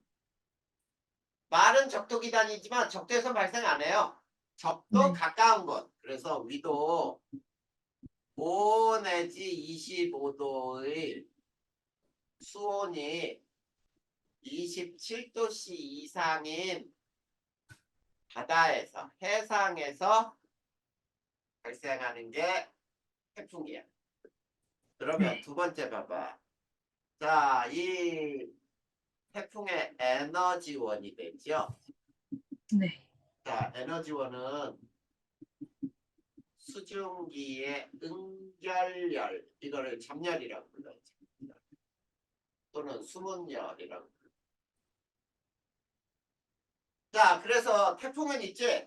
말은 적도기단이지만 적도에서 발생 안 해요. 적도 네. 가까운 곳. 그래서 위도 5 내지 25도의 수온이 27도씨 이상인 바다에서, 해상에서 발생하는 게 태풍이야. 그러면 네. 두 번째 봐봐. 자, 이 태풍의 에너지원이 되죠. 네. 자, 에너지원은 수증기의 응결열, 이거를 잡열이라고 불러요. 또는 수문열이라고. 자, 그래서 태풍은 있지.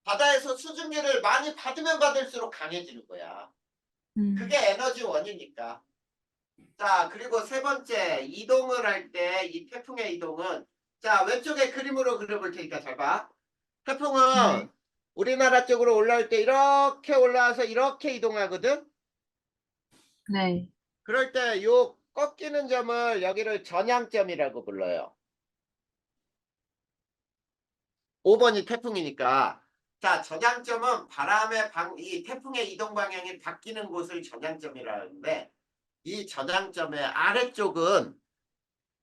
바다에서 수증기를 많이 받으면 받을수록 강해지는 거야. 그게 에너지원이니까. 자, 그리고 세 번째, 이동을 할 때 이 태풍의 이동은, 자, 왼쪽에 그림으로 그려볼 테니까 잘 봐. 태풍은 네. 우리나라 쪽으로 올라올 때 이렇게 올라와서 이렇게 이동하거든. 네. 그럴 때 요 꺾이는 점을 여기를 전향점이라고 불러요. 5번이 태풍이니까. 자, 전향점은 이 태풍의 이동 방향이 바뀌는 곳을 전향점이라는데, 이 전향점의 아래쪽은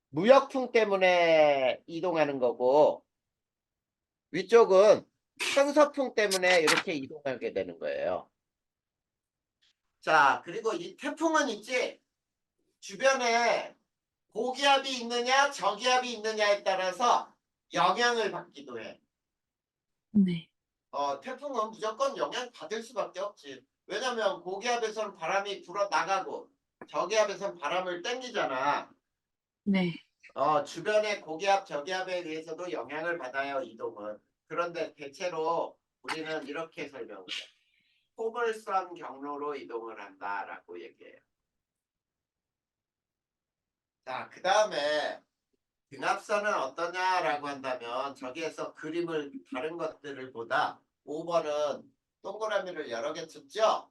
무역풍 때문에 이동하는 거고, 위쪽은 편서풍 때문에 이렇게 이동하게 되는 거예요. 자, 그리고 이 태풍은 있지, 주변에 고기압이 있느냐, 저기압이 있느냐에 따라서 영향을 받기도 해. 네. 태풍은 무조건 영향 받을 수밖에 없지. 왜냐면 고기압에서는 바람이 불어 나가고 저기압에서는 바람을 땡기잖아. 네. 주변의 고기압, 저기압에 의해서도 영향을 받아요, 이동은. 그런데 대체로 우리는 이렇게 설명을 해. 포물선 경로로 이동을 한다라고 얘기해요. 자, 그 다음에 등압선은 어떠냐라고 한다면 저기에서 그림을 다른 것들을 보다 5번은 동그라미를 여러 개 쳤죠?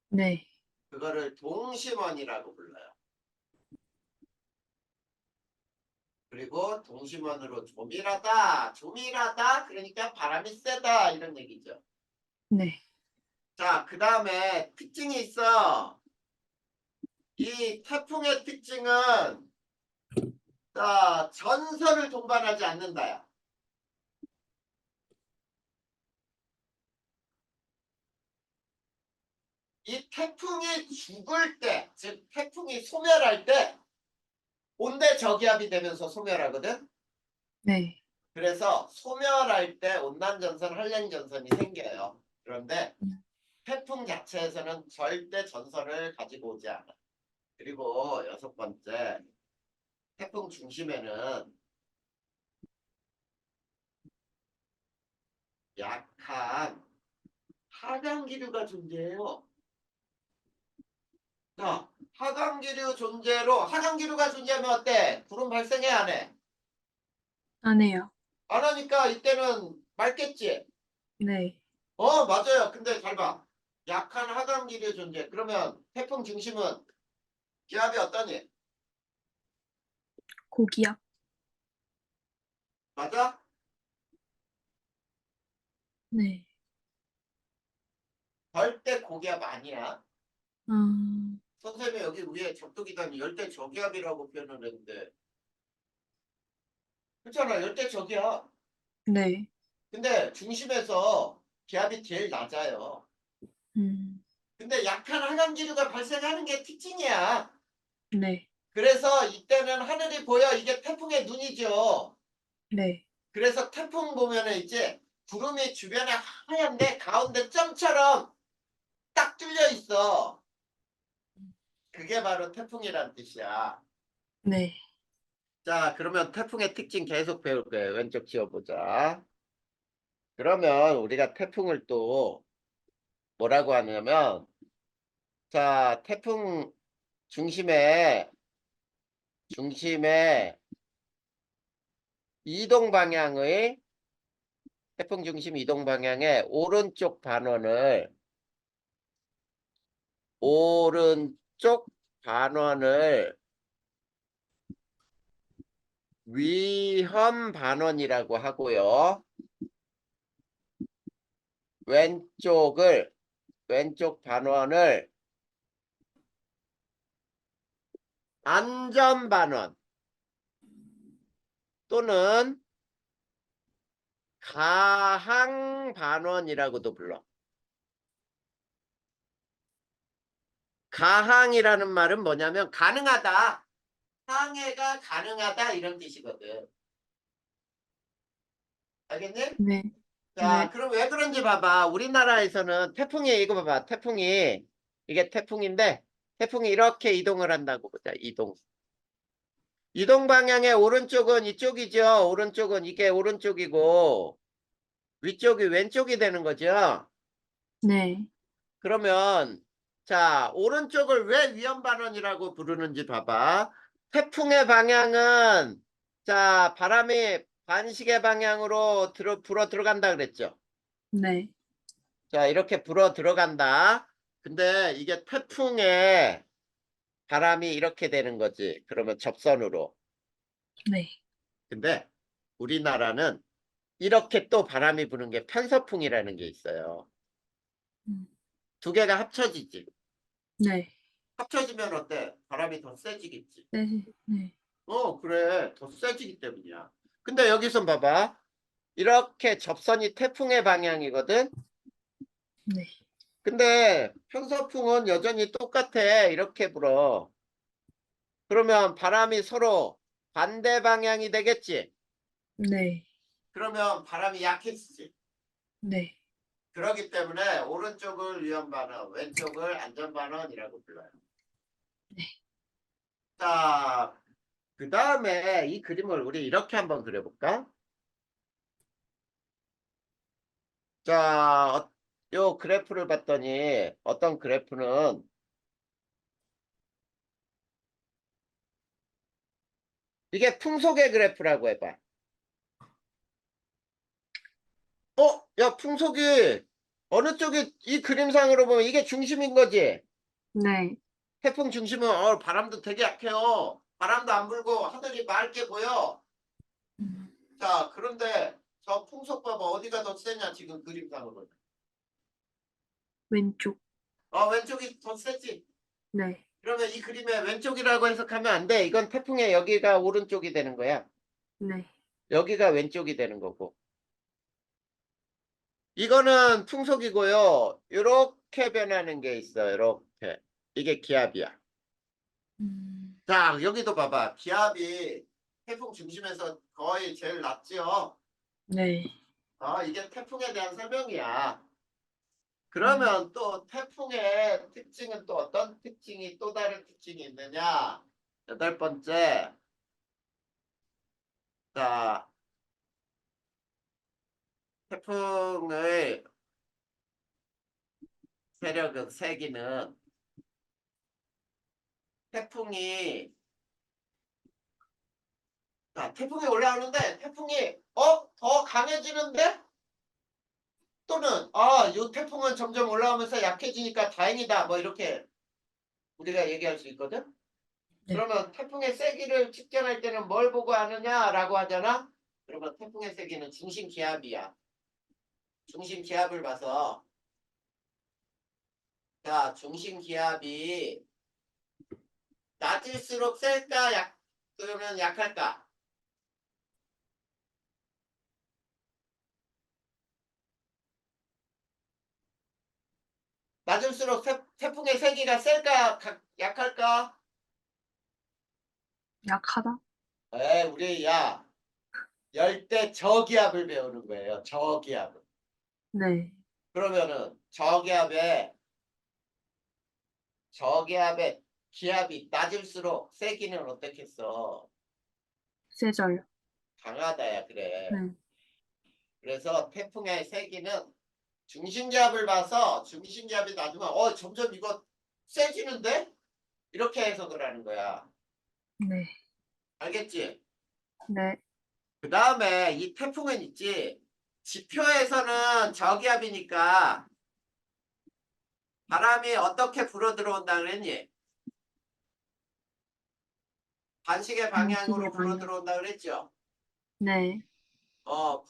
네. 그거를 동심원이라고 불러요. 그리고 동심원으로 조밀하다, 조밀하다, 그러니까 바람이 세다 이런 얘기죠. 네. 자, 그 다음에 특징이 있어. 이 태풍의 특징은 자, 전선을 동반하지 않는다요. 이 태풍이 죽을 때, 즉 태풍이 소멸할 때 온대 저기압이 되면서 소멸하거든. 네. 그래서 소멸할 때 온난전선, 한랭전선이 생겨요. 그런데 태풍 자체에서는 절대 전선을 가지고 오지 않아. 그리고 여섯 번째, 태풍 중심에는 약한 하강기류가 존재해요. 자, 하강기류 존재로, 하강기류가 존재하면 어때? 구름 발생해, 안 해? 안 해요. 안 하니까 이때는 맑겠지? 네. 맞아요. 근데 잘 봐. 약한 하강기류 존재. 그러면 태풍 중심은 기압이 어떠니? 고기압. 맞아? 네. 절대 고기압 아니야. 음, 선생님이 여기 위에 적도기단이 열대 저기압이라고 표현을 했는데, 그렇잖아. 열대 저기압. 네. 근데 중심에서 기압이 제일 낮아요. 음, 근데 약한 하강기류가 발생하는 게 특징이야. 네. 그래서 이때는 하늘이 보여. 이게 태풍의 눈이죠. 네. 그래서 태풍 보면은 이제 구름이 주변에 하얀데 가운데 점처럼 딱 뚫려 있어. 그게 바로 태풍이란 뜻이야. 네. 자, 그러면 태풍의 특징 계속 배울 거예요. 왼쪽 지워보자. 그러면 우리가 태풍을 또 뭐라고 하냐면, 자, 태풍 중심에 중심의 이동 방향의 태풍 중심 이동 방향의 오른쪽 반원을 위험 반원이라고 하고요. 왼쪽 반원을 안전 반원 또는 가항 반원이라고도 불러. 가항이라는 말은 뭐냐면 가능하다. 항해가 가능하다 이런 뜻이거든. 알겠니? 네. 자, 네. 그럼 왜 그런지 봐봐. 우리나라에서는 태풍이 이거 봐봐. 이게 태풍인데 태풍이 이렇게 이동을 한다고 보자. 이동 방향의 오른쪽은 이쪽이죠. 오른쪽은 이게 오른쪽이고 위쪽이 왼쪽이 되는 거죠. 네. 그러면 자, 오른쪽을 왜 위험반원이라고 부르는지 봐봐. 태풍의 방향은 자, 바람이 반시계 방향으로 불어 들어간다 그랬죠. 네. 자, 이렇게 불어 들어간다. 근데 이게 태풍의 바람이 이렇게 되는 거지. 그러면 접선으로. 네. 근데 우리나라는 이렇게 또 바람이 부는 게 편서풍이라는 게 있어요. 음. 두 개가 합쳐지지. 네. 합쳐지면 어때? 바람이 더 세지겠지. 네. 네. 그래. 더 세지기 때문이야. 근데 여기서 봐봐. 이렇게 접선이 태풍의 방향이거든. 네. 근데 편서풍은 여전히 똑같아. 이렇게 불어. 그러면 바람이 서로 반대 방향이 되겠지. 네. 그러면 바람이 약해지지. 네. 그렇기 때문에 오른쪽을 위험반원, 왼쪽을 안전반원이라고 불러요. 네. 자, 그 다음에 이 그림을 우리 이렇게 한번 그려볼까? 자, 요 그래프를 봤더니 어떤 그래프는 이게 풍속의 그래프라고 해봐. 야, 풍속이 어느 쪽이 이 그림상으로 보면 이게 중심인 거지? 네. 태풍 중심은 바람도 되게 약해요. 바람도 안 불고 하늘이 맑게 보여. 음. 자, 그런데 저 풍속 봐봐. 어디가 더 세냐 지금 그림상으로. 왼쪽. 왼쪽이 더 세지. 네. 그러면 이 그림에 왼쪽이라고 해석하면 안 돼. 이건 태풍의 여기가 오른쪽이 되는 거야. 네. 여기가 왼쪽이 되는 거고. 이거는 풍속이고요. 이렇게 변하는 게 있어요. 이렇게. 이게 기압이야. 음. 자, 여기도 봐봐. 기압이 태풍 중심에서 거의 제일 낮죠. 네. 이게 태풍에 대한 설명이야. 음. 그러면 또 태풍의 특징은 또 어떤 특징이 또 다른 특징이 있느냐? 여덟 번째. 자, 태풍의 세력은 세기는 태풍이 태풍이 올라오는데 태풍이 더 강해지는데 또는 이 태풍은 점점 올라오면서 약해지니까 다행이다 뭐 이렇게 우리가 얘기할 수 있거든. 네. 그러면 태풍의 세기를 측정할 때는 뭘 보고 하느냐라고 하잖아. 그러면 태풍의 세기는 중심 기압이야. 중심 기압을 봐서 자 중심 기압이 낮을수록 셀까 그러면 약할까? 낮을수록 태풍의 세기가 셀까 약할까? 약하다. 우리 열대 저기압을 배우는 거예요. 저기압을. 네. 그러면은 저기압의 기압이 낮을수록 세기는 어떻겠어? 세져요. 강하다야 그래. 네. 그래서 태풍의 세기는 중심기압을 봐서 중심기압이 낮으면 점점 이거 세지는데? 이렇게 해석을 하는 거야. 네. 알겠지? 네. 그 다음에 이 태풍은 있지. 지표에서는 저기압이니까 바람이 어떻게 불어 들어온다 그랬니? 반시계 방향으로 반시계 불어 방향. 들어온다 그랬죠? 네.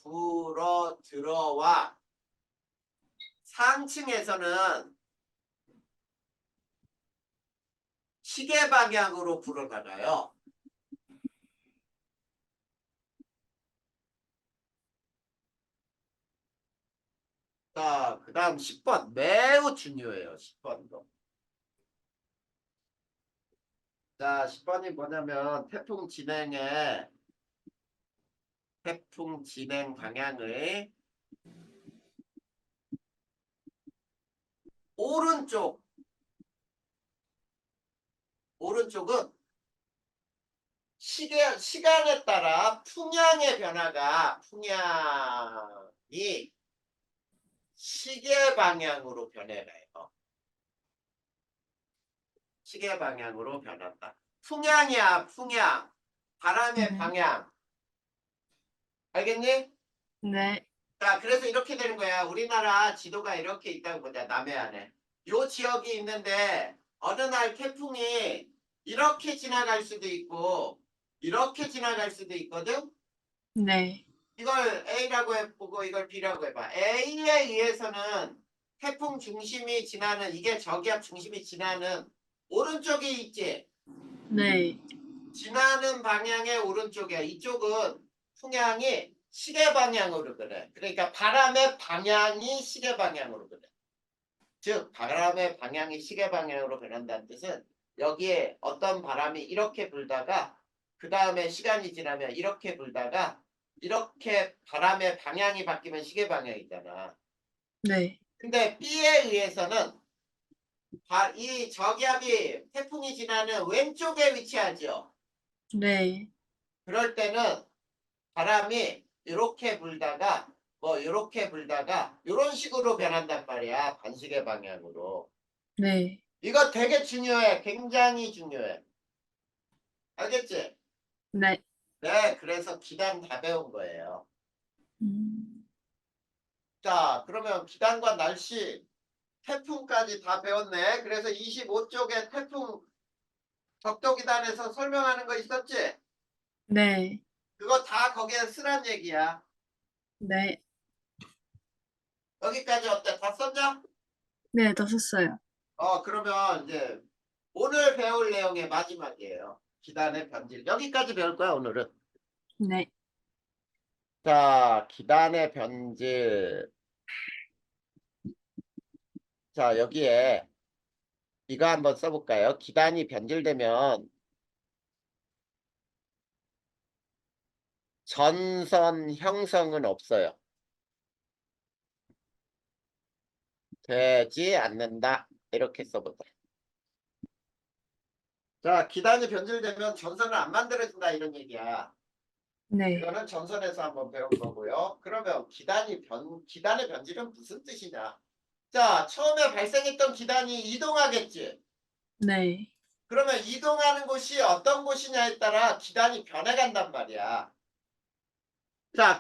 불어 들어와. 상층에서는 시계 방향으로 불어 나가요. 자, 그 다음 10번. 매우 중요해요. 10번도. 자, 10번이 뭐냐면 태풍 진행 방향의 오른쪽은 시간에 따라 풍향이 시계 방향으로 변해가요. 시계 방향으로 변한다. 풍향이야, 풍향. 바람의 네. 방향. 알겠니? 네. 자, 그래서 이렇게 되는 거야. 우리나라 지도가 이렇게 있다고 보자. 남해안에. 요 지역이 있는데 어느 날 태풍이 이렇게 지나갈 수도 있고 이렇게 지나갈 수도 있거든. 네. 이걸 A라고 해보고 이걸 B라고 해봐. A에 의해서는 태풍 중심이 지나는 이게 저기압 중심이 지나는 오른쪽에 있지. 네. 지나는 방향의 오른쪽에 이쪽은 풍향이 시계 방향으로 그래. 그러니까 바람의 방향이 시계 방향으로 그래. 즉 바람의 방향이 시계 방향으로 변한다는 뜻은 여기에 어떤 바람이 이렇게 불다가 그 다음에 시간이 지나면 이렇게 불다가 이렇게 바람의 방향이 바뀌면 시계 방향이잖아. 네. 근데 B에 의해서는 이 저기압이 태풍이 지나는 왼쪽에 위치하죠. 네. 그럴 때는 바람이 이렇게 불다가 이렇게 불다가 이런 식으로 변한단 말이야. 반시계 방향으로. 네. 이거 되게 중요해. 굉장히 중요해. 알겠지? 네. 네, 그래서 기단 다 배운 거예요. 음. 자, 그러면 기단과 날씨, 태풍까지 다 배웠네. 그래서 25쪽에 태풍 적도기단에서 설명하는 거 있었지? 네. 그거 다 거기에 쓰란 얘기야. 네. 여기까지 어때? 다 썼냐? 네. 더 썼어요. 그러면 이제 오늘 배울 내용의 마지막이에요. 기단의 변질. 여기까지 배울 거야, 오늘은. 네. 자, 기단의 변질. 자, 여기에 이거 한번 써볼까요? 기단이 변질되면 전선 형성은 없어요. 되지 않는다. 이렇게 써보자. 자, 기단이 변질되면 전선을 안 만들어진다 이런 얘기야. 네. 이거는 전선에서 한번 배운 거고요. 그러면 기단의 변질은 무슨 뜻이냐? 자, 처음에 발생했던 기단이 이동하겠지. 네. 그러면 이동하는 곳이 어떤 곳이냐에 따라 기단이 변해간단 말이야. 자,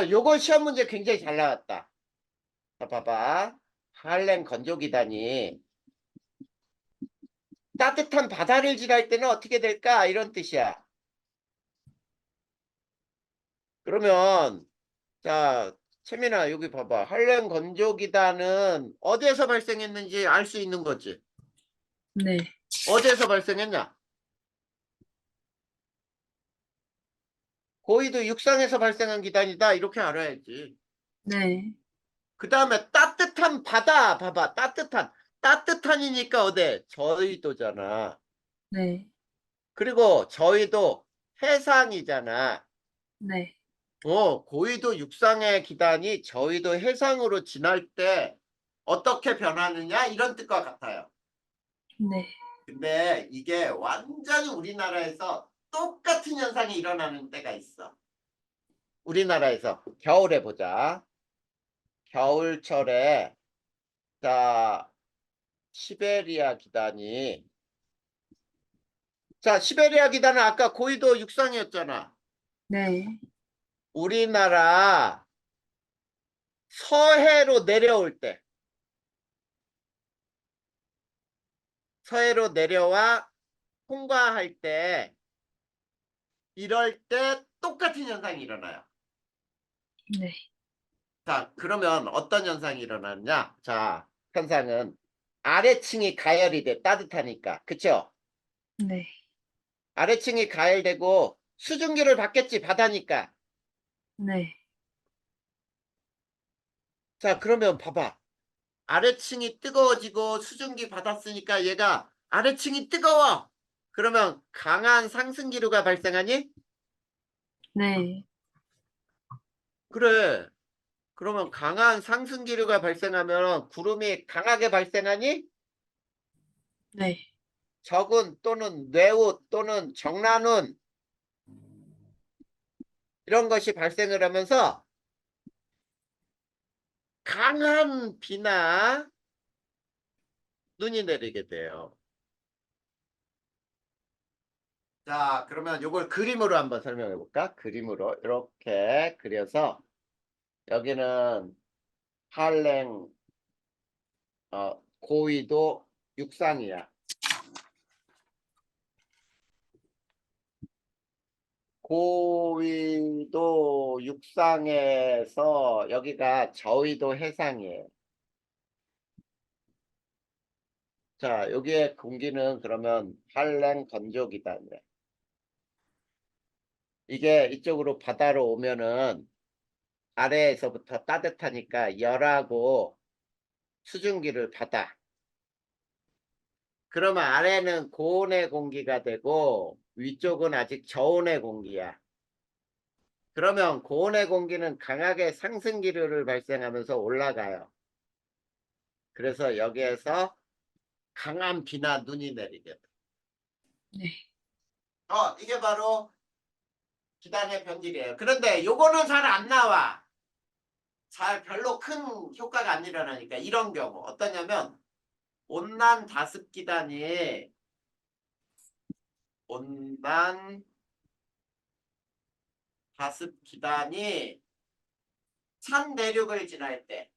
요거 시험 문제 굉장히 잘 나왔다. 자, 봐봐. 할렘 건조기단이 따뜻한 바다를 지날 때는 어떻게 될까? 이런 뜻이야. 그러면 자, 채민아 여기 봐봐. 할렘 건조기단은 어디에서 발생했는지 알 수 있는 거지. 네. 어디에서 발생했냐? 고위도 육상에서 발생한 기단이다. 이렇게 알아야지. 네. 그 다음에 따뜻한 바다 봐봐. 따뜻한이니까 어디? 저희도잖아. 네. 그리고 저희도 해상이잖아. 네. 고위도 육상의 기단이 저희도 해상으로 지날 때 어떻게 변하느냐 이런 뜻과 같아요. 네. 근데 이게 완전히 우리나라에서 똑같은 현상이 일어나는 때가 있어. 우리나라에서 겨울에 보자. 겨울철에 자 시베리아 기단이 자, 시베리아 기단은 아까 고위도 육상이었잖아. 네. 우리나라 서해로 내려올 때, 서해로 내려와 통과할 때, 이럴 때 똑같은 현상이 일어나요. 네. 자, 그러면 어떤 현상이 일어나느냐? 자, 현상은 아래층이 가열이 돼, 따뜻하니까. 그쵸? 네. 아래층이 가열되고 수증기를 받겠지, 바다니까. 네. 자, 그러면 봐봐. 아래층이 뜨거워지고 수증기 받았으니까 얘가 아래층이 뜨거워. 그러면 강한 상승기류가 발생하니? 네. 그래. 그러면 강한 상승기류가 발생하면 구름이 강하게 발생하니? 네. 적운 또는 뇌우 또는 정란운 이런 것이 발생을 하면서 강한 비나 눈이 내리게 돼요. 자, 그러면 이걸 그림으로 한번 설명해 볼까? 그림으로 이렇게 그려서 여기는 한랭 고위도 육상이야. 고위도 육상에서 여기가 저위도 해상이에요. 자, 여기에 공기는 그러면 한랭 건조기단이야. 이게 이쪽으로 바다로 오면은 아래에서부터 따뜻하니까 열하고 수증기를 받아. 그러면 아래는 고온의 공기가 되고 위쪽은 아직 저온의 공기야. 그러면 고온의 공기는 강하게 상승기류를 발생하면서 올라가요. 그래서 여기에서 강한 비나 눈이 내리게 돼. 네. 이게 바로 기단의 변질이에요. 그런데 요거는 잘 안 나와. 잘 별로 큰 효과가 안 일어나니까 이런 경우 어떠냐면 온난 다습 기단이 온난 다습 기단이 찬 대륙을 지날 때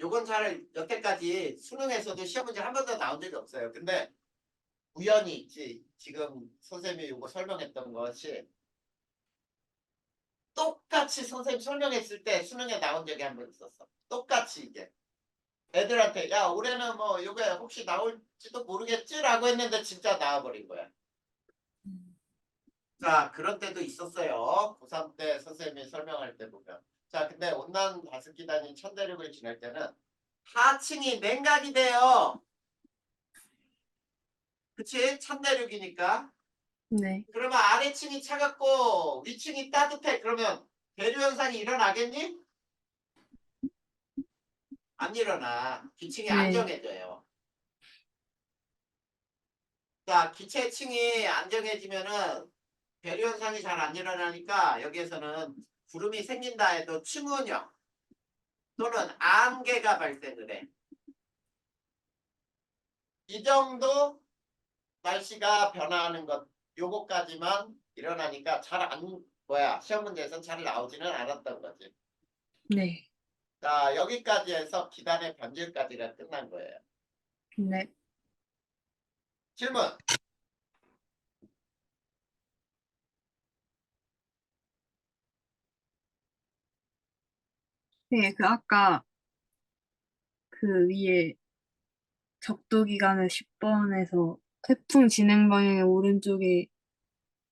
요건 잘 여태까지 수능에서도 시험 문제 한 번도 나온 적이 없어요. 근데 우연히 있지. 지금 선생님이 요거 설명했던 것이 똑같이 선생님 설명했을 때 수능에 나온 적이 한 번 있었어. 똑같이 이게. 애들한테 야 올해는 뭐 이거 혹시 나올지도 모르겠지라고 했는데 진짜 나와버린 거야. 자 그런 때도 있었어요. 고3 때 선생님이 설명할 때 보면. 자 근데 온난 다습기단이 천대륙을 지날 때는 하층이 냉각이 돼요. 그치? 천대륙이니까. 네. 그러면 아래층이 차갑고 위층이 따뜻해. 그러면 대류 현상이 일어나겠니? 안 일어나. 기층이 네. 안정해져요. 자, 기체층이 안정해지면은 대류 현상이 잘 안 일어나니까 여기에서는 구름이 생긴다 해도 층운형 또는 안개가 발생을 해. 이 정도 날씨가 변화하는 것 요거까지만 일어나니까 잘 안 시험 문제에서 잘 나오지는 않았던 거지. 네. 자, 여기까지 해서 기단의 변질까지가 끝난 거예요. 네. 질문. 네. 그 아까 그 위에 적도 기간을 10번에서 태풍 진행 방향의 오른쪽에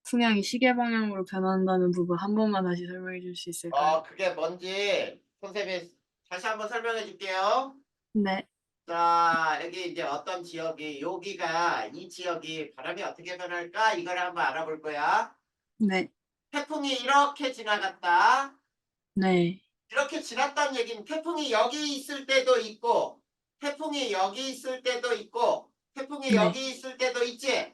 풍향이 시계 방향으로 변한다는 부분 한 번만 다시 설명해 줄 수 있을까요? 그게 뭔지 선생님이 다시 한번 설명해 줄게요. 네. 자, 여기 이제 어떤 지역이, 여기가 이 지역이 바람이 어떻게 변할까? 이걸 한번 알아볼 거야. 네. 태풍이 이렇게 지나갔다. 네. 이렇게 지났다는 얘기는 태풍이 여기 있을 때도 있고, 태풍이 여기 있을 때도 있고, 태풍이 네. 여기 있을 때도 있지.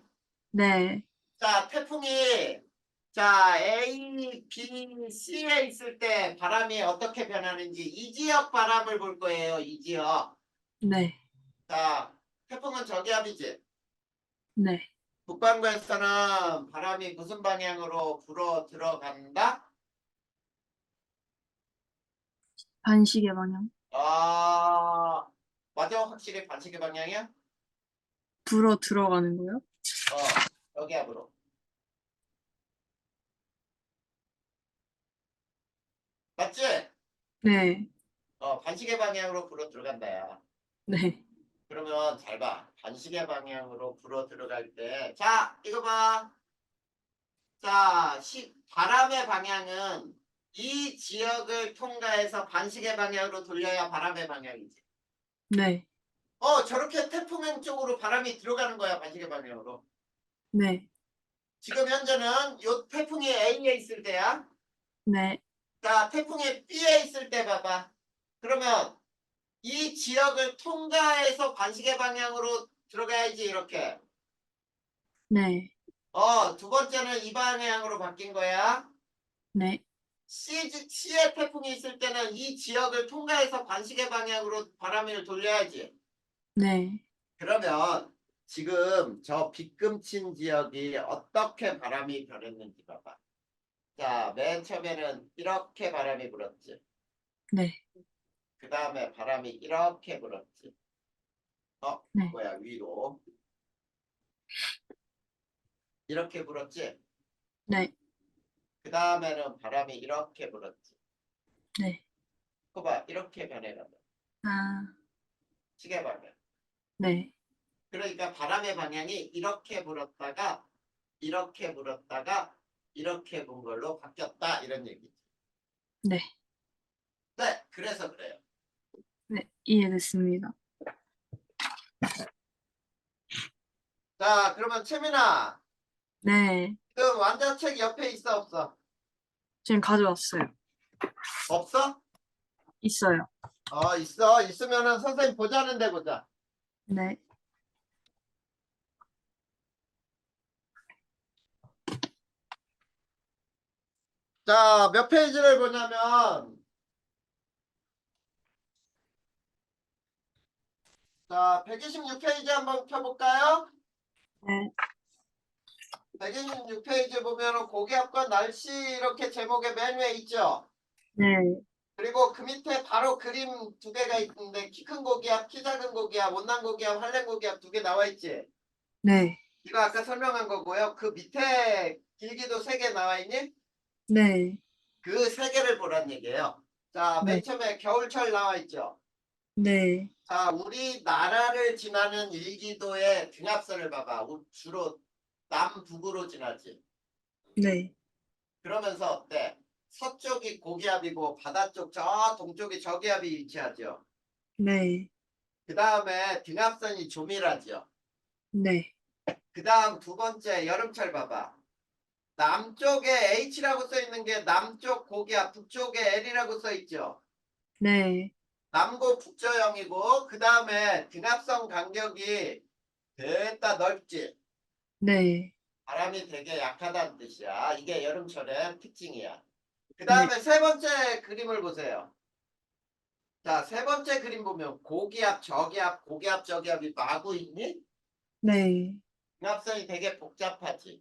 네. 자, 태풍이 자 A, B, C에 있을 때 바람이 어떻게 변하는지 이 지역 바람을 볼 거예요. 이 지역. 네. 자, 태풍은 저기압이지. 네. 북반구에서는 바람이 무슨 방향으로 불어 들어간다? 반시계 방향. 아, 맞아. 확실히 반시계 방향이야? 불어 들어가는 거요? 저기압으로. 맞지? 네. 반시계 방향으로 불어 들어간다야. 네. 그러면 잘 봐. 반시계 방향으로 불어 들어갈 때. 자, 이거 봐. 자, 바람의 방향은 이 지역을 통과해서 반시계 방향으로 돌려야 바람의 방향이지. 네. 저렇게 태풍행 쪽으로 바람이 들어가는 거야, 반시계 방향으로. 네. 지금 현재는 요 태풍이 A에 있을 때야. 네. 자, 태풍이 B에 있을 때 봐봐. 그러면 이 지역을 통과해서 반시계 방향으로 들어가야지, 이렇게. 네. 두 번째는 이 방향으로 바뀐 거야. 네. C에 태풍이 있을 때는 이 지역을 통과해서 반시계 방향으로 바람을 돌려야지. 네. 그러면 지금 저 빗금친 지역이 어떻게 바람이 변했는지 봐봐. 자, 맨 처음에는 이렇게 바람이 불었지. 네. 그 다음에 바람이 이렇게 불었지. 네. 뭐야, 위로. 이렇게 불었지. 네. 그 다음에는 바람이 이렇게 불었지. 네. 그거 봐, 이렇게 변해간다. 아, 시계 방향. 네. 그러니까 바람의 방향이 이렇게 불었다가 이렇게 불었다가 이렇게 분 걸로 바뀌었다, 이런 얘기지. 네. 네, 그래서 그래요. 네. 이해됐습니다. 자, 그러면 채민아, 네. 그 완자책 옆에 있어 없어? 지금 가져왔어요. 없어? 있어요. 있어. 있으면은 선생님 보자는데 보자. 네. 자, 몇 페이지를 보냐면, 자, 126페이지 한번 펴볼까요? 네. 126페이지 보면은 고기압과 날씨 이렇게 제목에 맨 위에 있죠? 네. 그리고 그 밑에 바로 그림 두 개가 있는데 키 큰 고기압, 키 작은 고기압, 못난 고기압, 한랭 고기압 두 개 나와 있지? 네. 이거 아까 설명한 거고요. 그 밑에 길기도 세 개 나와 있니? 네. 그 세 개를 보란 얘기예요. 자, 맨 네. 처음에 겨울철 나와 있죠? 네. 자, 우리나라를 지나는 일기도의 등압선을 봐봐. 주로 남북으로 지나지. 네. 그러면서 어때? 서쪽이 고기압이고 바다 쪽 저 동쪽이 저기압이 위치하죠. 네. 그 다음에 등압선이 조밀하죠. 네. 그 다음 두 번째 여름철 봐봐. 남쪽에 H라고 써 있는 게 남쪽 고기압, 북쪽에 L이라고 써 있죠. 네. 남고 북저형이고 그 다음에 등압선 간격이 됐다 넓지. 네. 바람이 되게 약하다는 뜻이야. 이게 여름철의 특징이야. 그 네. 다음에 세 번째 그림을 보세요. 자, 세 번째 그림 보면 고기압, 저기압, 고기압, 저기압이 마구 있니? 네. 등압선이 되게 복잡하지.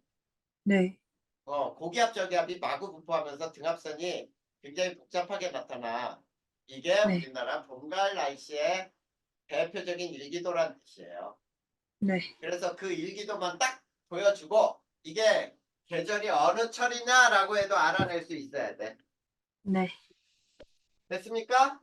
네. 고기압, 저기압이 마구 분포하면서 등압선이 굉장히 복잡하게 나타나. 이게 네. 우리나라 봄가을 날씨의 대표적인 일기도란 뜻이에요. 네. 그래서 그 일기도만 딱 보여주고 이게 계절이 어느 철이냐라고 해도 알아낼 수 있어야 돼. 네. 됐습니까?